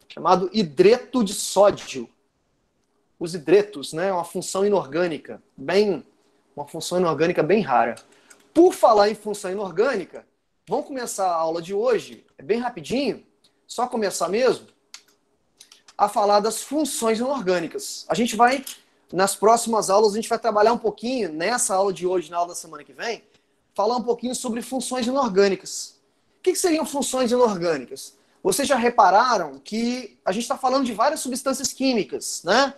Chamado hidreto de sódio. Os hidretos, né? Uma função inorgânica, uma função inorgânica bem rara. Por falar em função inorgânica, vamos começar a aula de hoje, é bem rapidinho, só começar mesmo, a falar das funções inorgânicas. A gente vai, nas próximas aulas, a gente vai trabalhar um pouquinho, nessa aula de hoje, na aula da semana que vem, falar um pouquinho sobre funções inorgânicas. O que seriam funções inorgânicas? Vocês já repararam que a gente está falando de várias substâncias químicas, né?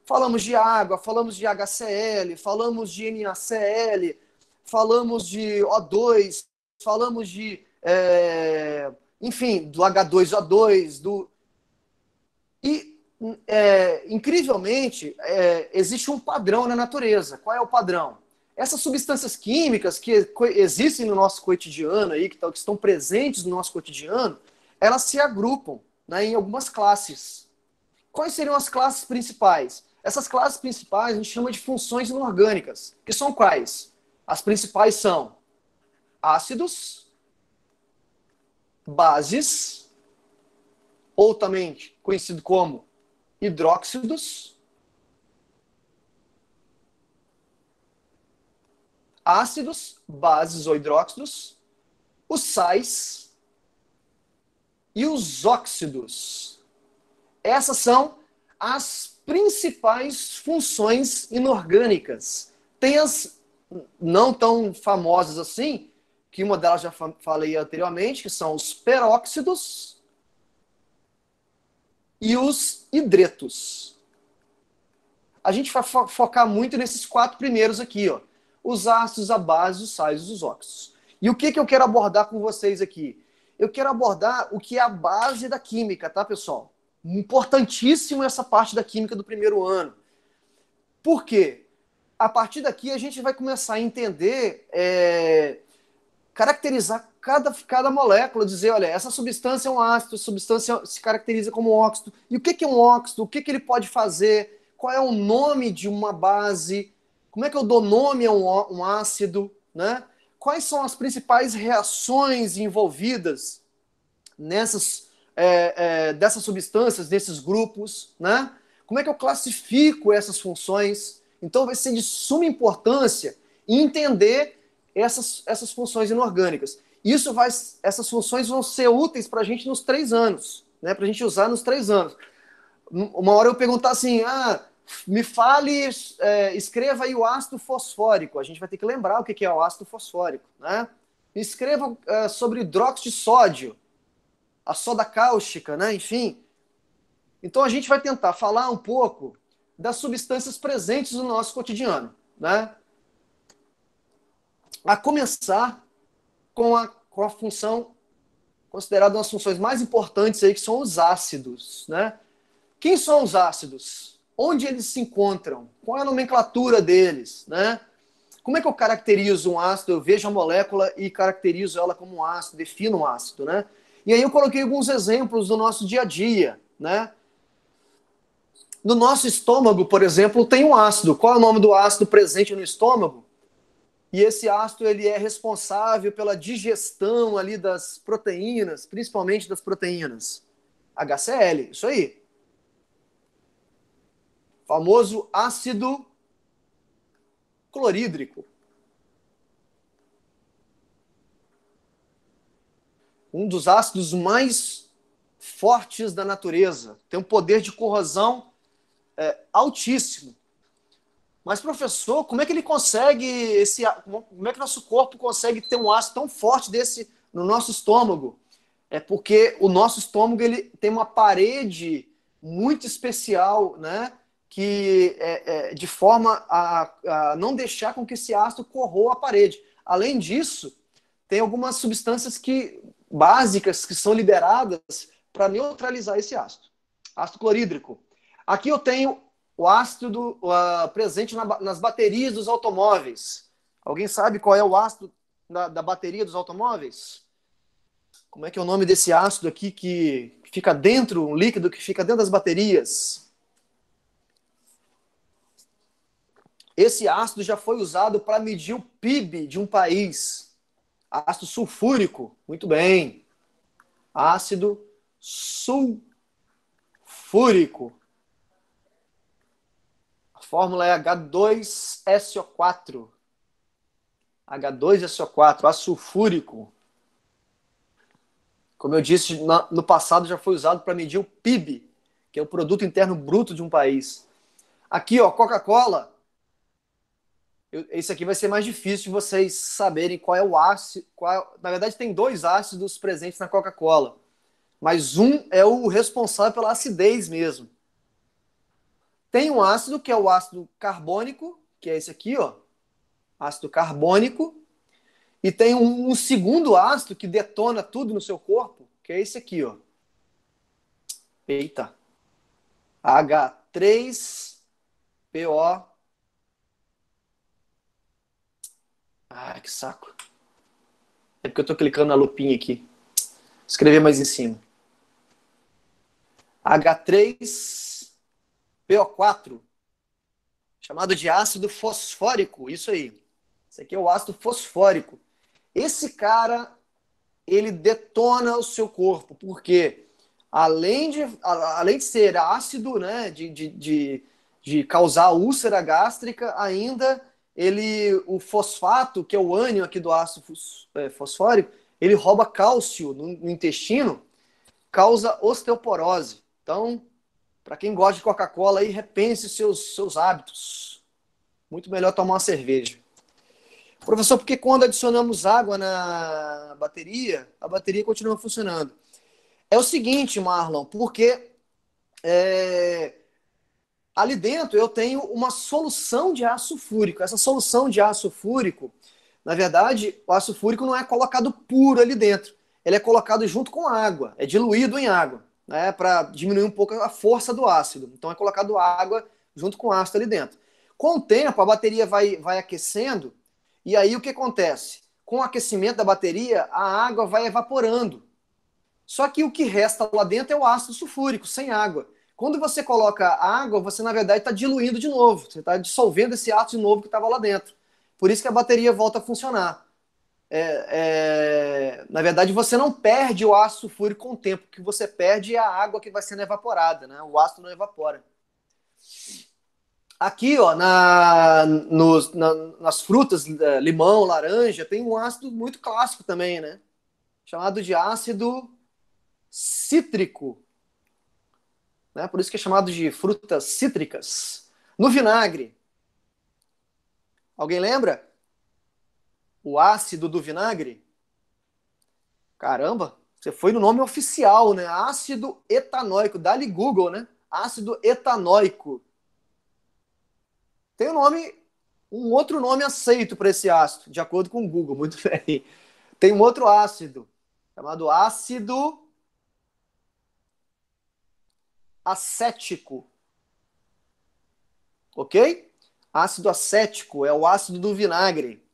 Falamos de água, falamos de HCl, falamos de NaCl, falamos de O2, falamos de, enfim, do H2O2, E, incrivelmente, existe um padrão na natureza. Qual é o padrão? Essas substâncias químicas que existem no nosso cotidiano, aí, que estão presentes no nosso cotidiano, elas se agrupam, né, em algumas classes. Quais seriam as classes principais? Essas classes principais a gente chama de funções inorgânicas, que são quais? As principais são ácidos, bases, ou também conhecido como hidróxidos, ácidos, bases ou hidróxidos, os sais e os óxidos. Essas são as principais funções inorgânicas. Tem as não tão famosas assim, que uma delas já falei anteriormente, que são os peróxidos e os hidretos. A gente vai focar muito nesses 4 primeiros aqui, ó. Os ácidos, a base, os sais e os óxidos. E o que eu quero abordar com vocês aqui? Eu quero abordar o que é a base da química, tá, pessoal? Importantíssimo essa parte da química do primeiro ano. Por quê? A partir daqui a gente vai começar a entender, caracterizar cada molécula, dizer, olha, essa substância é um ácido, essa substância se caracteriza como um óxido. E o que é um óxido? O que ele pode fazer? Qual é o nome de uma base? Como é que eu dou nome a um ácido? Né? Quais são as principais reações envolvidas dessas substâncias, desses grupos? Né? Como é que eu classifico essas funções? Então vai ser de suma importância entender essas funções inorgânicas. Essas funções vão ser úteis para a gente nos 3 anos, né? Para a gente usar nos 3 anos. Uma hora eu perguntar assim, me fale, escreva aí o ácido fosfórico. A gente vai ter que lembrar o que é o ácido fosfórico, né? Escreva sobre hidróxido de sódio, a soda cáustica, né? Enfim. Então a gente vai tentar falar um pouco das substâncias presentes no nosso cotidiano, né? A começar com a função considerada uma das funções mais importantes aí, que são os ácidos, né? Quem são os ácidos? Onde eles se encontram? Qual é a nomenclatura deles, né? Como é que eu caracterizo um ácido? Eu vejo a molécula e caracterizo ela como um ácido, defino um ácido, né? E aí eu coloquei alguns exemplos do nosso dia a dia, né? No nosso estômago, por exemplo, tem um ácido. Qual é o nome do ácido presente no estômago? E esse ácido ele é responsável pela digestão ali das proteínas, principalmente das proteínas. HCl, isso aí. Famoso ácido clorídrico. Um dos ácidos mais fortes da natureza. Tem um poder de corrosão altíssimo. Mas, professor, como é que ele consegue como é que nosso corpo consegue ter um ácido tão forte desse no nosso estômago? É porque o nosso estômago ele tem uma parede muito especial, né? Que de forma a não deixar com que esse ácido corroa a parede. Além disso, tem algumas substâncias básicas que são liberadas para neutralizar esse ácido. Ácido clorídrico. Aqui eu tenho o ácido presente nas baterias dos automóveis. Alguém sabe qual é o ácido da bateria dos automóveis? Como é que é o nome desse ácido aqui que fica dentro, um líquido que fica dentro das baterias? Esse ácido já foi usado para medir o PIB de um país. Ácido sulfúrico. Muito bem. Ácido sulfúrico. A fórmula é H2SO4. H2SO4, ácido sulfúrico. Como eu disse, no passado já foi usado para medir o PIB, que é o Produto Interno Bruto de um país. Aqui, ó, Coca-Cola. Esse aqui vai ser mais difícil de vocês saberem qual é o ácido. Na verdade, tem 2 ácidos presentes na Coca-Cola, mas um é o responsável pela acidez mesmo. Tem um ácido que é o ácido carbônico, que é esse aqui, ó, ácido carbônico, e tem um segundo ácido que detona tudo no seu corpo, que é esse aqui, ó. Eita. H3PO. Ah, que saco. É porque eu tô clicando na lupinha aqui. Vou escrever mais em cima. H3PO4. Chamado de ácido fosfórico. Isso aí. Esse aqui é o ácido fosfórico. Esse cara, ele detona o seu corpo. Por quê? além de ser ácido, né, de causar úlcera gástrica, ainda o fosfato, que é o ânion aqui do ácido fosfórico, ele rouba cálcio no intestino, causa osteoporose. Então, para quem gosta de Coca-Cola, aí repense seus hábitos. Muito melhor tomar uma cerveja. Professor, porque quando adicionamos água na bateria, a bateria continua funcionando? É o seguinte, Marlon, porque ali dentro eu tenho uma solução de ácido fúrico. Essa solução de ácido fúrico, na verdade, o ácido fúrico não é colocado puro ali dentro. Ele é colocado junto com água, é diluído em água, né, para diminuir um pouco a força do ácido. Então é colocado água junto com ácido ali dentro. Com o tempo, a bateria vai aquecendo, e aí o que acontece? Com o aquecimento da bateria, a água vai evaporando. Só que o que resta lá dentro é o ácido sulfúrico, sem água. Quando você coloca água, você na verdade está diluindo de novo. Você está dissolvendo esse ácido de novo que estava lá dentro. Por isso que a bateria volta a funcionar. Na verdade, você não perde o ácido sulfúrico com o tempo. O que você perde é a água que vai sendo evaporada, né? O ácido não evapora. Aqui, ó, nas frutas, limão, laranja, tem um ácido muito clássico também, né? Chamado de ácido cítrico, né? Por isso que é chamado de frutas cítricas. No vinagre, alguém lembra? O ácido do vinagre? Caramba, você foi no nome oficial, né? Ácido etanóico. Dá-lhe Google, né? Ácido etanóico. Tem um outro nome aceito para esse ácido, de acordo com o Google, muito bem. Tem um outro ácido, chamado ácido acético. Ok? Ácido acético é o ácido do vinagre.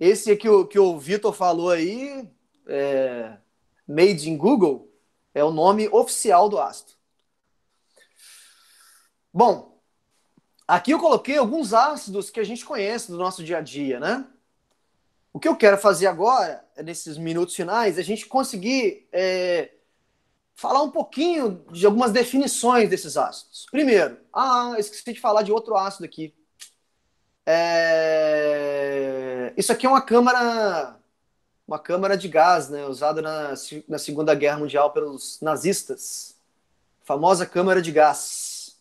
Esse aqui que o Vitor falou aí, made in Google, é o nome oficial do ácido. Bom, aqui eu coloquei alguns ácidos que a gente conhece do nosso dia a dia, né? O que eu quero fazer agora, nesses minutos finais, é a gente conseguir falar um pouquinho de algumas definições desses ácidos. Primeiro, esqueci de falar de outro ácido aqui. Isso aqui é uma câmara de gás, né, usada na Segunda Guerra Mundial pelos nazistas. Famosa câmara de gás.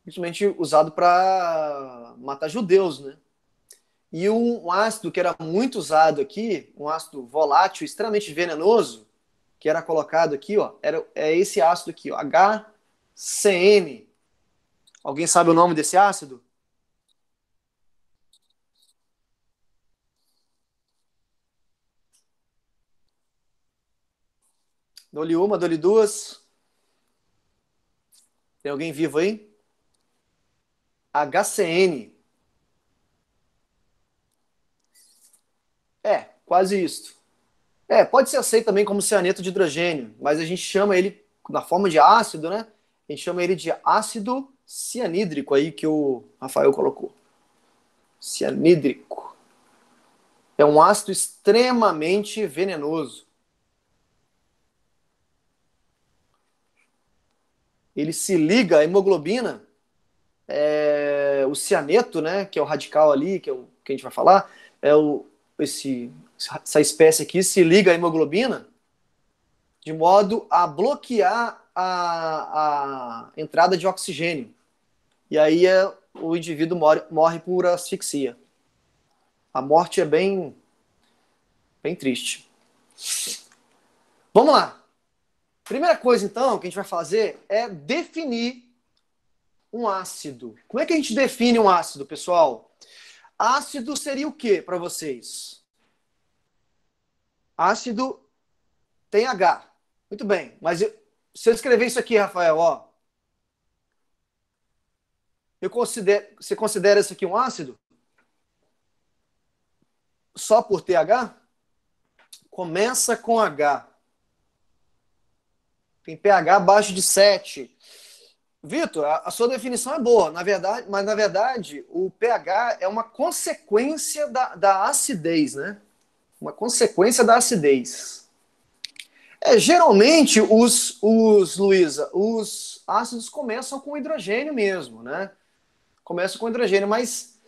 Principalmente usado para matar judeus, né? E um ácido que era muito usado aqui, um ácido volátil extremamente venenoso, que era colocado aqui, ó, é esse ácido aqui, ó, HCN. Alguém sabe o nome desse ácido? Dou-lhe uma, dou-lhe duas. Tem alguém vivo aí? HCN. Quase isso. Pode ser aceito também como cianeto de hidrogênio, mas a gente chama ele, na forma de ácido, né? A gente chama ele de ácido cianídrico aí que o Rafael colocou. Cianídrico. É um ácido extremamente venenoso. Ele se liga à hemoglobina, o cianeto, né, que é o radical ali, que é o que a gente vai falar, essa espécie aqui se liga à hemoglobina de modo a bloquear a entrada de oxigênio. E aí o indivíduo morre por asfixia. A morte é bem triste. Vamos lá. Primeira coisa, então, que a gente vai fazer é definir um ácido. Como é que a gente define um ácido, pessoal? Ácido seria o que para vocês? Ácido tem H. Muito bem. Mas se eu escrever isso aqui, Rafael, ó. Você considera isso aqui um ácido? Só por ter H? Começa com H. Tem pH abaixo de 7. Vitor, a sua definição é boa, mas na verdade o pH é uma consequência da acidez, né? Uma consequência da acidez. Geralmente, Luísa, os ácidos começam com hidrogênio mesmo, né? Começam com hidrogênio, mas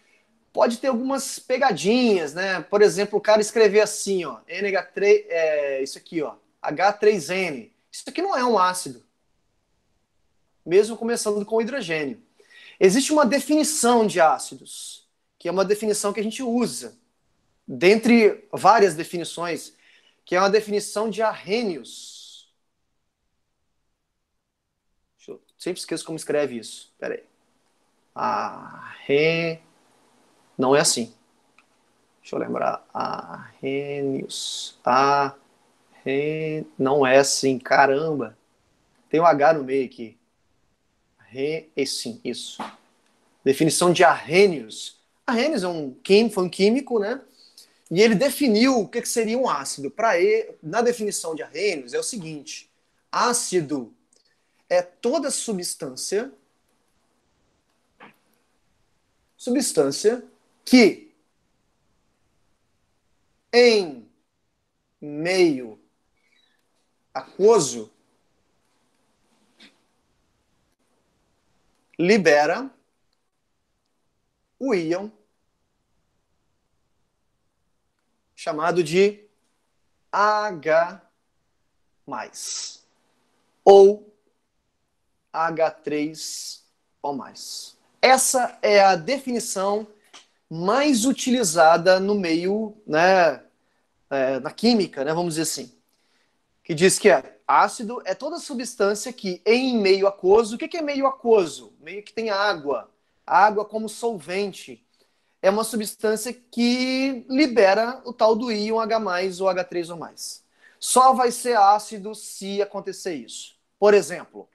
pode ter algumas pegadinhas, né? Por exemplo, o cara escrever assim, ó, NH3, isso aqui, ó, H3N. Isso aqui não é um ácido, mesmo começando com hidrogênio. Existe uma definição de ácidos, que é uma definição que a gente usa, dentre várias definições, que é uma definição de Arrhenius. Eu sempre esqueço como escreve isso. Pera aí. Não é assim. Deixa eu lembrar. Arrhenius. Não é assim. Caramba. Tem um H no meio aqui. Sim, isso. Definição de Arrhenius. Arrhenius foi um químico, né? E ele definiu o que seria um ácido. Para ele, na definição de Arrhenius, é o seguinte: ácido é toda substância que em meio aquoso libera o íon chamado de H+, ou H3O+. Essa é a definição mais utilizada no meio, né, na química, né, vamos dizer assim, que diz que ácido é toda substância que em meio aquoso, o que é meio aquoso? Meio que tem água, água como solvente, é uma substância que libera o tal do íon H+, ou H3O+. Só vai ser ácido se acontecer isso. Por exemplo,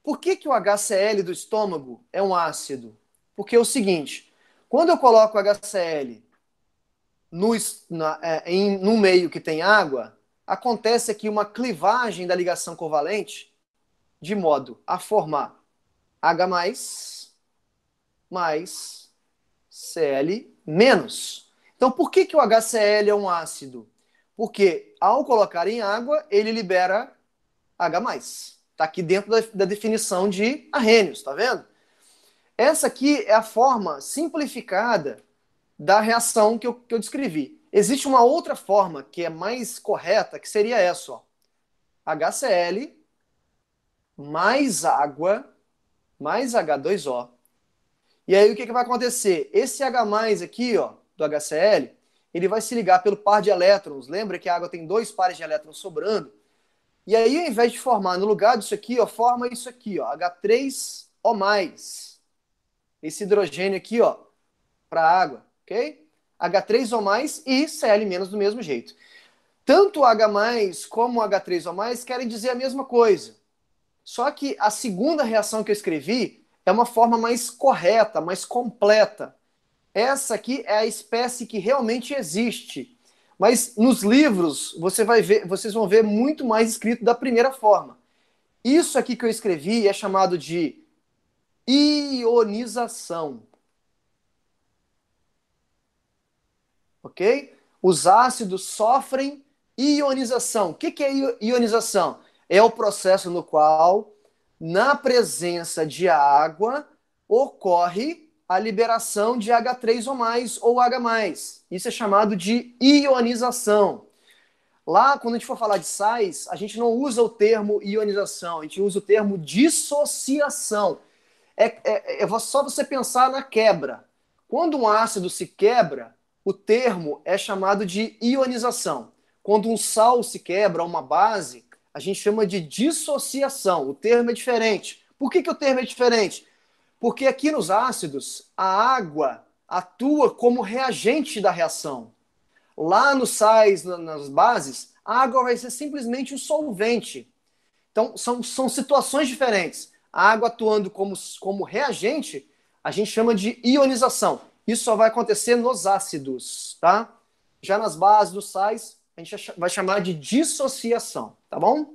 por que o HCl do estômago é um ácido? Porque é o seguinte, quando eu coloco HCl no meio que tem água, acontece aqui uma clivagem da ligação covalente de modo a formar H+, mais Cl-. Então, por que o HCl é um ácido? Porque ao colocar em água, ele libera H+. Está aqui dentro da definição de Arrhenius, tá vendo? Essa aqui é a forma simplificada da reação que eu descrevi. Existe uma outra forma que é mais correta, que seria essa, ó. HCl mais água mais H2O. E aí o que vai acontecer? Esse H+ aqui, ó, do HCl, ele vai se ligar pelo par de elétrons. Lembra que a água tem 2 pares de elétrons sobrando? E aí, ao invés de formar no lugar disso aqui, ó, forma isso aqui, ó, H3O+. Esse hidrogênio aqui, ó, para a água, ok? H3O+, e Cl- do mesmo jeito. Tanto o H+ como o H3O+ querem dizer a mesma coisa. Só que a segunda reação que eu escrevi é uma forma mais correta, mais completa. Essa aqui é a espécie que realmente existe. Mas nos livros vocês vão ver muito mais escrito da primeira forma. Isso aqui que eu escrevi é chamado de ionização. Ok? Os ácidos sofrem ionização. O que é ionização? É o processo no qual, na presença de água, ocorre a liberação de H3O+, ou H+. Isso é chamado de ionização. Lá, quando a gente for falar de sais, a gente não usa o termo ionização, a gente usa o termo dissociação. É só você pensar na quebra. Quando um ácido se quebra, o termo é chamado de ionização. Quando um sal se quebra, uma base, a gente chama de dissociação. O termo é diferente. Por que o termo é diferente? Porque aqui nos ácidos, a água atua como reagente da reação. Lá nos sais, nas bases, a água vai ser simplesmente um solvente. Então, são situações diferentes. A água atuando como reagente, a gente chama de ionização. Isso só vai acontecer nos ácidos, tá? Já nas bases, dos sais, a gente vai chamar de dissociação, tá bom?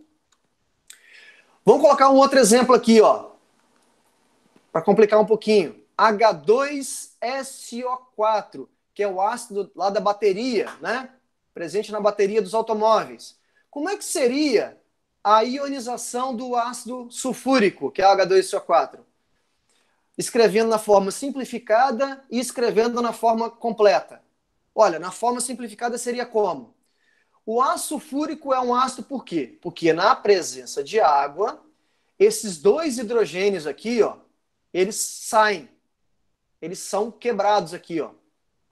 Vamos colocar um outro exemplo aqui, ó, para complicar um pouquinho. H2SO4, que é o ácido lá da bateria, né? Presente na bateria dos automóveis. Como é que seria a ionização do ácido sulfúrico, que é H2SO4? Escrevendo na forma simplificada e escrevendo na forma completa. Olha, na forma simplificada seria como? O ácido sulfúrico é um ácido por quê? Porque na presença de água, esses dois hidrogênios aqui, ó, eles saem. Eles são quebrados aqui, ó.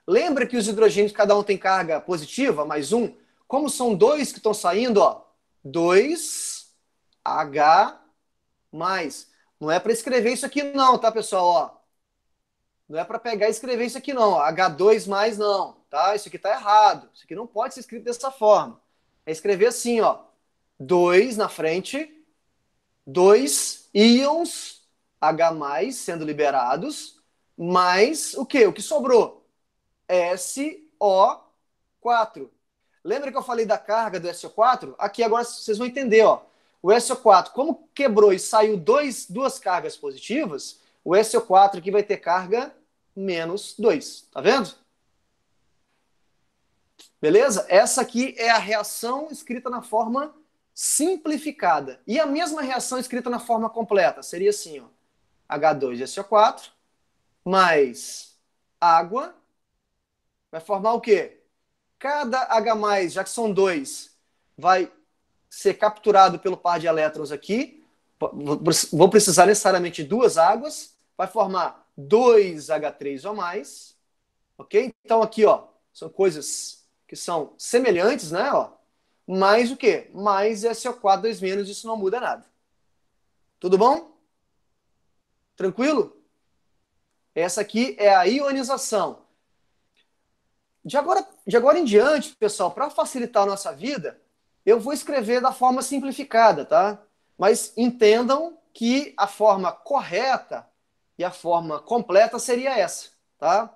Lembra que os hidrogênios, cada um tem carga positiva, mais um? Como são dois que estão saindo, ó, 2H mais. Não é para escrever isso aqui não, tá, pessoal? Ó, não é para pegar e escrever isso aqui não. H2 mais não, tá? Isso aqui tá errado. Isso aqui não pode ser escrito dessa forma. É escrever assim, ó. 2 na frente, 2 íons H mais sendo liberados, mais o quê? O que sobrou? SO4. Lembra que eu falei da carga do SO4? Aqui agora vocês vão entender, ó. O SO4, como quebrou e saiu duas cargas positivas, o SO4 aqui vai ter carga menos 2. Tá vendo? Beleza? Essa aqui é a reação escrita na forma simplificada. E a mesma reação escrita na forma completa seria assim, ó. H2SO4 mais água vai formar o quê? Cada H+, já que são dois, vai ser capturado pelo par de elétrons aqui. Vou precisar necessariamente de duas águas. Vai formar 2H3O+. Ok? Então aqui, ó, são coisas que são semelhantes, né? Ó. Mais o quê? Mais SO4 2-, isso não muda nada. Tudo bom? Tranquilo? Essa aqui é a ionização. De agora em diante, pessoal, para facilitar a nossa vida, eu vou escrever da forma simplificada, tá? Mas entendam que a forma correta e a forma completa seria essa, tá?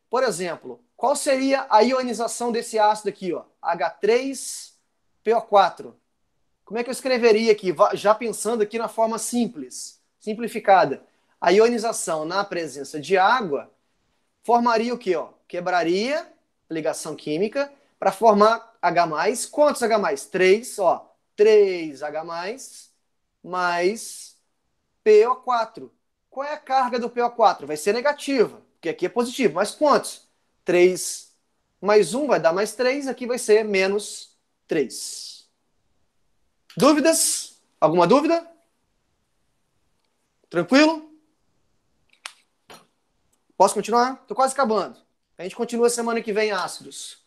Por exemplo, qual seria a ionização desse ácido aqui, ó? H3PO4. Como é que eu escreveria aqui, já pensando aqui na forma simples, simplificada? A ionização na presença de água formaria o quê, ó? Quebraria ligação química para formar H+. Quantos H+? 3, ó. 3H+, mais PO4. Qual é a carga do PO4? Vai ser negativa, porque aqui é positivo. Mas quantos? 3 mais 1 vai dar mais 3, aqui vai ser menos 3. Dúvidas? Alguma dúvida? Tranquilo? Posso continuar? Estou quase acabando. A gente continua semana que vem ácidos.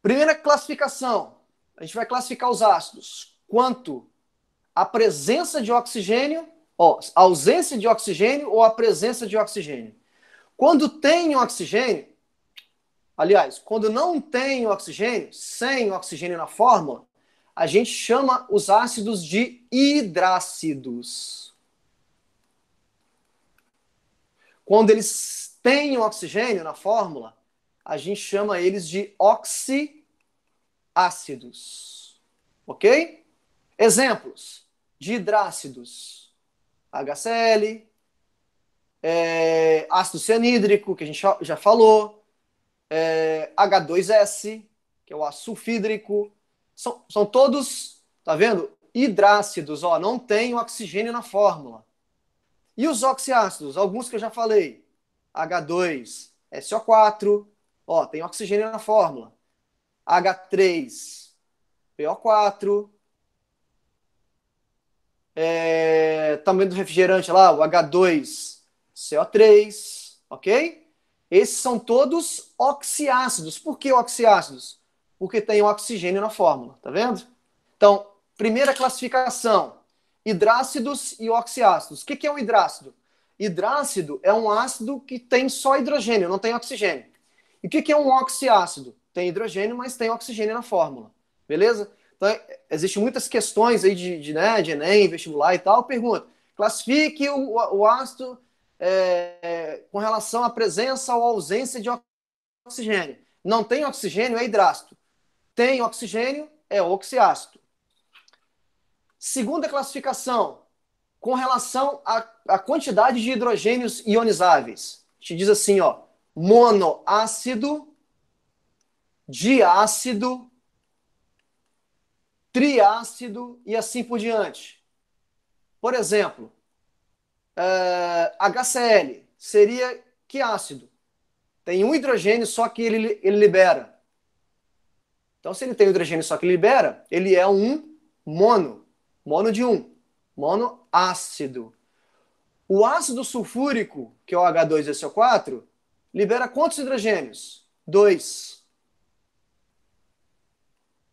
Primeira classificação. A gente vai classificar os ácidos quanto a presença de oxigênio, ó, ausência de oxigênio ou a presença de oxigênio. Quando tem oxigênio, aliás, quando não tem oxigênio, sem oxigênio na fórmula, a gente chama os ácidos de hidrácidos. Quando eles têm oxigênio na fórmula, a gente chama eles de oxiácidos. Ok? Exemplos de hidrácidos: HCl, ácido cianídrico, que a gente já falou, H2S, que é o ácido sulfídrico. São todos, tá vendo? Hidrácidos, ó, não tem oxigênio na fórmula. E os oxiácidos? Alguns que eu já falei. H2SO4, ó, tem oxigênio na fórmula. H3PO4, também do refrigerante lá, o H2CO3, ok? Esses são todos oxiácidos. Por que oxiácidos? Porque tem oxigênio na fórmula, tá vendo? Então, primeira classificação: hidrácidos e oxiácidos. O que é um hidrácido? Hidrácido é um ácido que tem só hidrogênio, não tem oxigênio. E o que é um oxiácido? Tem hidrogênio, mas tem oxigênio na fórmula. Beleza? Então, existem muitas questões aí de Enem, vestibular e tal. Pergunta: classifique o ácido com relação à presença ou ausência de oxigênio. Não tem oxigênio, é hidrácido. Tem oxigênio, é oxiácido. Segunda classificação, com relação à quantidade de hidrogênios ionizáveis. A gente diz assim, ó, monoácido diácido, triácido e assim por diante. Por exemplo, HCl seria que ácido? Tem um hidrogênio só que ele libera. Então, se ele tem um hidrogênio só que libera, ele é um mono de um, monoácido. O ácido sulfúrico, que é o H2SO4, libera quantos hidrogênios? 2.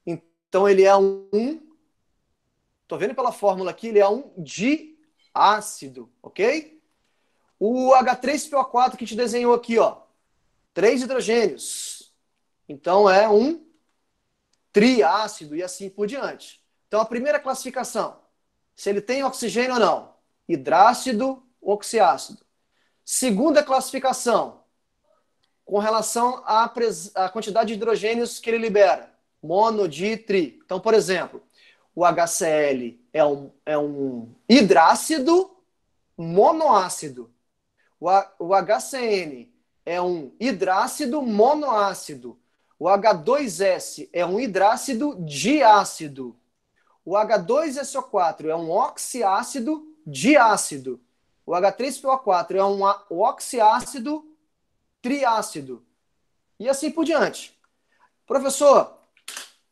Então, ele é estou vendo pela fórmula aqui, ele é um diácido, ok? O H3PO4 que te desenhou aqui, ó, 3 hidrogênios. Então, é um triácido e assim por diante. Então, a primeira classificação, se ele tem oxigênio ou não, hidrácido, oxiácido. Segunda classificação, com relação à quantidade de hidrogênios que ele libera, mono, di, tri. Então, por exemplo, o HCl é um hidrácido monoácido. O HCN é um hidrácido monoácido. O H2S é um hidrácido diácido. O H2SO4 é um oxiácido diácido. O H3PO4 é um oxiácido triácido. E assim por diante. Professor,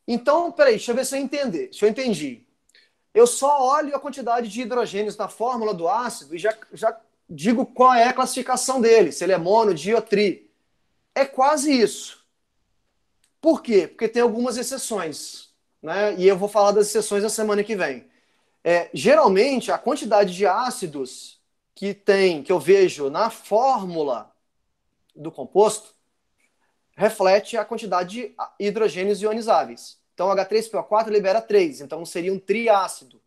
então, peraí, deixa eu ver se eu entendi. Eu só olho a quantidade de hidrogênios na fórmula do ácido e já digo qual é a classificação dele, se ele é mono, di ou tri. É quase isso. Por quê? Porque tem algumas exceções, né? E eu vou falar das exceções na semana que vem. Geralmente, a quantidade de ácidos que eu vejo na fórmula do composto reflete a quantidade de hidrogênios ionizáveis. Então, H3PO4 libera 3, então seria um triácido.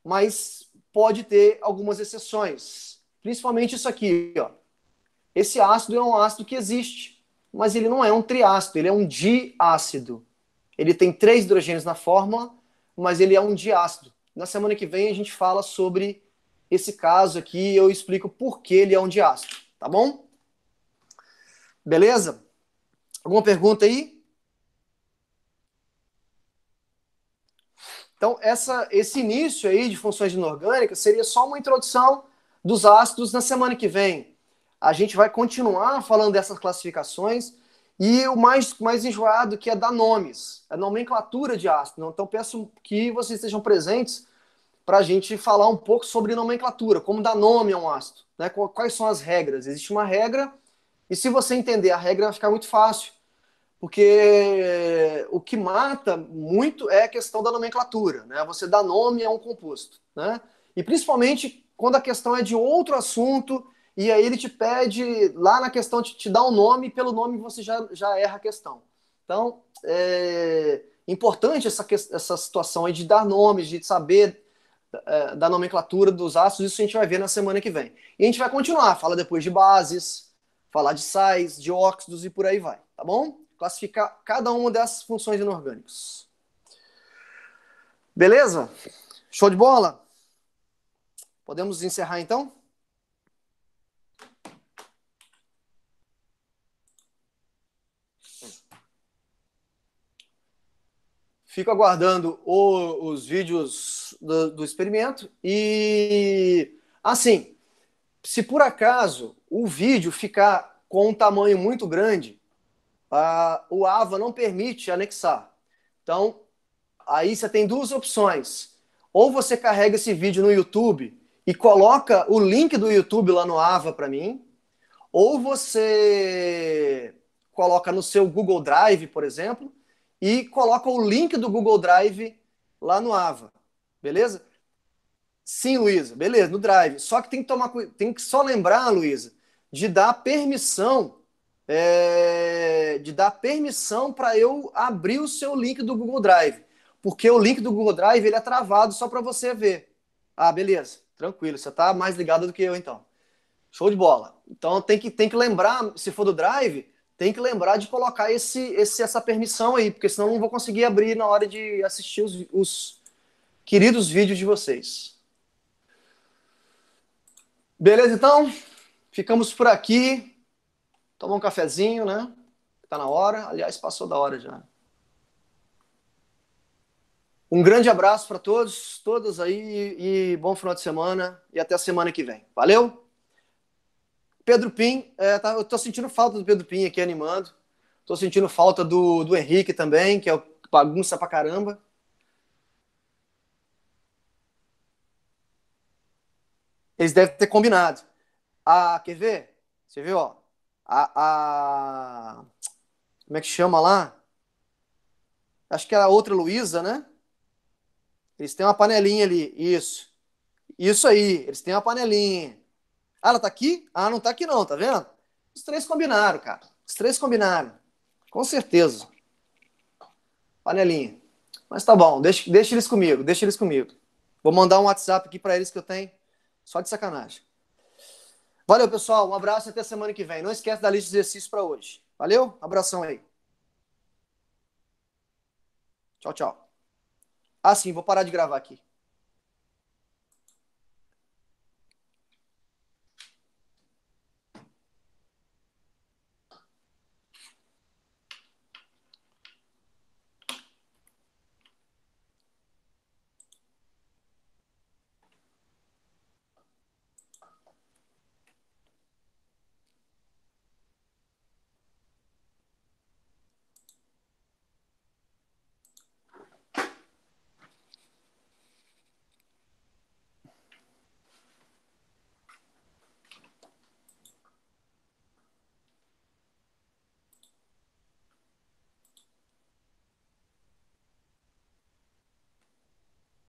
Mas pode ter algumas exceções. Principalmente isso aqui, ó. Esse ácido é um ácido que existe, mas ele não é um triácido, ele é um diácido. Ele tem 3 hidrogênios na fórmula, mas ele é um diácido. Na semana que vem a gente fala sobre esse caso aqui e eu explico por que ele é um diácido, tá bom? Beleza? Alguma pergunta aí? Então, esse início aí de funções inorgânicas seria só uma introdução dos ácidos. Na semana que vem. A gente vai continuar falando dessas classificações e o mais enjoado que é dar nomes, a nomenclatura de ácido. Então, peço que vocês estejam presentes para a gente falar um pouco sobre nomenclatura, como dar nome a um ácido, né? Quais são as regras. Existe uma regra e se você entender a regra vai ficar muito fácil. Porque o que mata muito é a questão da nomenclatura, né? Você dá nome a um composto, né? E principalmente quando a questão é de outro assunto e aí ele te pede lá na questão te dar um nome e pelo nome você já erra a questão. Então é importante essa situação aí de dar nomes, de saber da nomenclatura dos ácidos. Isso a gente vai ver na semana que vem. E a gente vai continuar, fala depois de bases, falar de sais, de óxidos e por aí vai, tá bom? Classificar cada uma dessas funções inorgânicas. Beleza? Show de bola? Podemos encerrar então? Fico aguardando os vídeos do experimento e, assim, se por acaso o vídeo ficar com um tamanho muito grande, o AVA não permite anexar. Então, aí você tem duas opções. Ou você carrega esse vídeo no YouTube e coloca o link do YouTube lá no AVA para mim, ou você coloca no seu Google Drive, por exemplo, e coloca o link do Google Drive lá no AVA. Beleza? Sim, Luísa. Beleza, no Drive. Só que tem que só lembrar, Luísa, de dar permissão para eu abrir o seu link do Google Drive. Porque o link do Google Drive ele é travado só para você ver. Ah, beleza. Tranquilo. Você está mais ligado do que eu, então. Show de bola. Então tem que lembrar, se for do Drive, tem que lembrar de colocar essa permissão aí, porque senão eu não vou conseguir abrir na hora de assistir os queridos vídeos de vocês. Beleza, então? Ficamos por aqui. Tomar um cafezinho, né? Tá na hora? Aliás, passou da hora já. Um grande abraço para todos, todas aí, e bom final de semana, e até a semana que vem. Valeu? Pedro Pim, eu tô sentindo falta do Pedro Pim aqui animando. Tô sentindo falta do Henrique também, que é bagunça pra caramba. Eles devem ter combinado. Quer ver? Você viu, ó? Como é que chama lá? Acho que é a outra Luísa, né? Eles têm uma panelinha ali. Isso. Isso aí. Eles têm uma panelinha. Ela tá aqui? Não tá aqui não, tá vendo? Os três combinaram, cara. Os três combinaram. Com certeza. Panelinha. Mas tá bom, deixa eles comigo, deixa eles comigo. Vou mandar um WhatsApp aqui para eles que eu tenho, só de sacanagem. Valeu, pessoal. Um abraço e até semana que vem. Não esquece da lista de exercícios para hoje. Valeu? Abração aí. Tchau, tchau. Sim, vou parar de gravar aqui.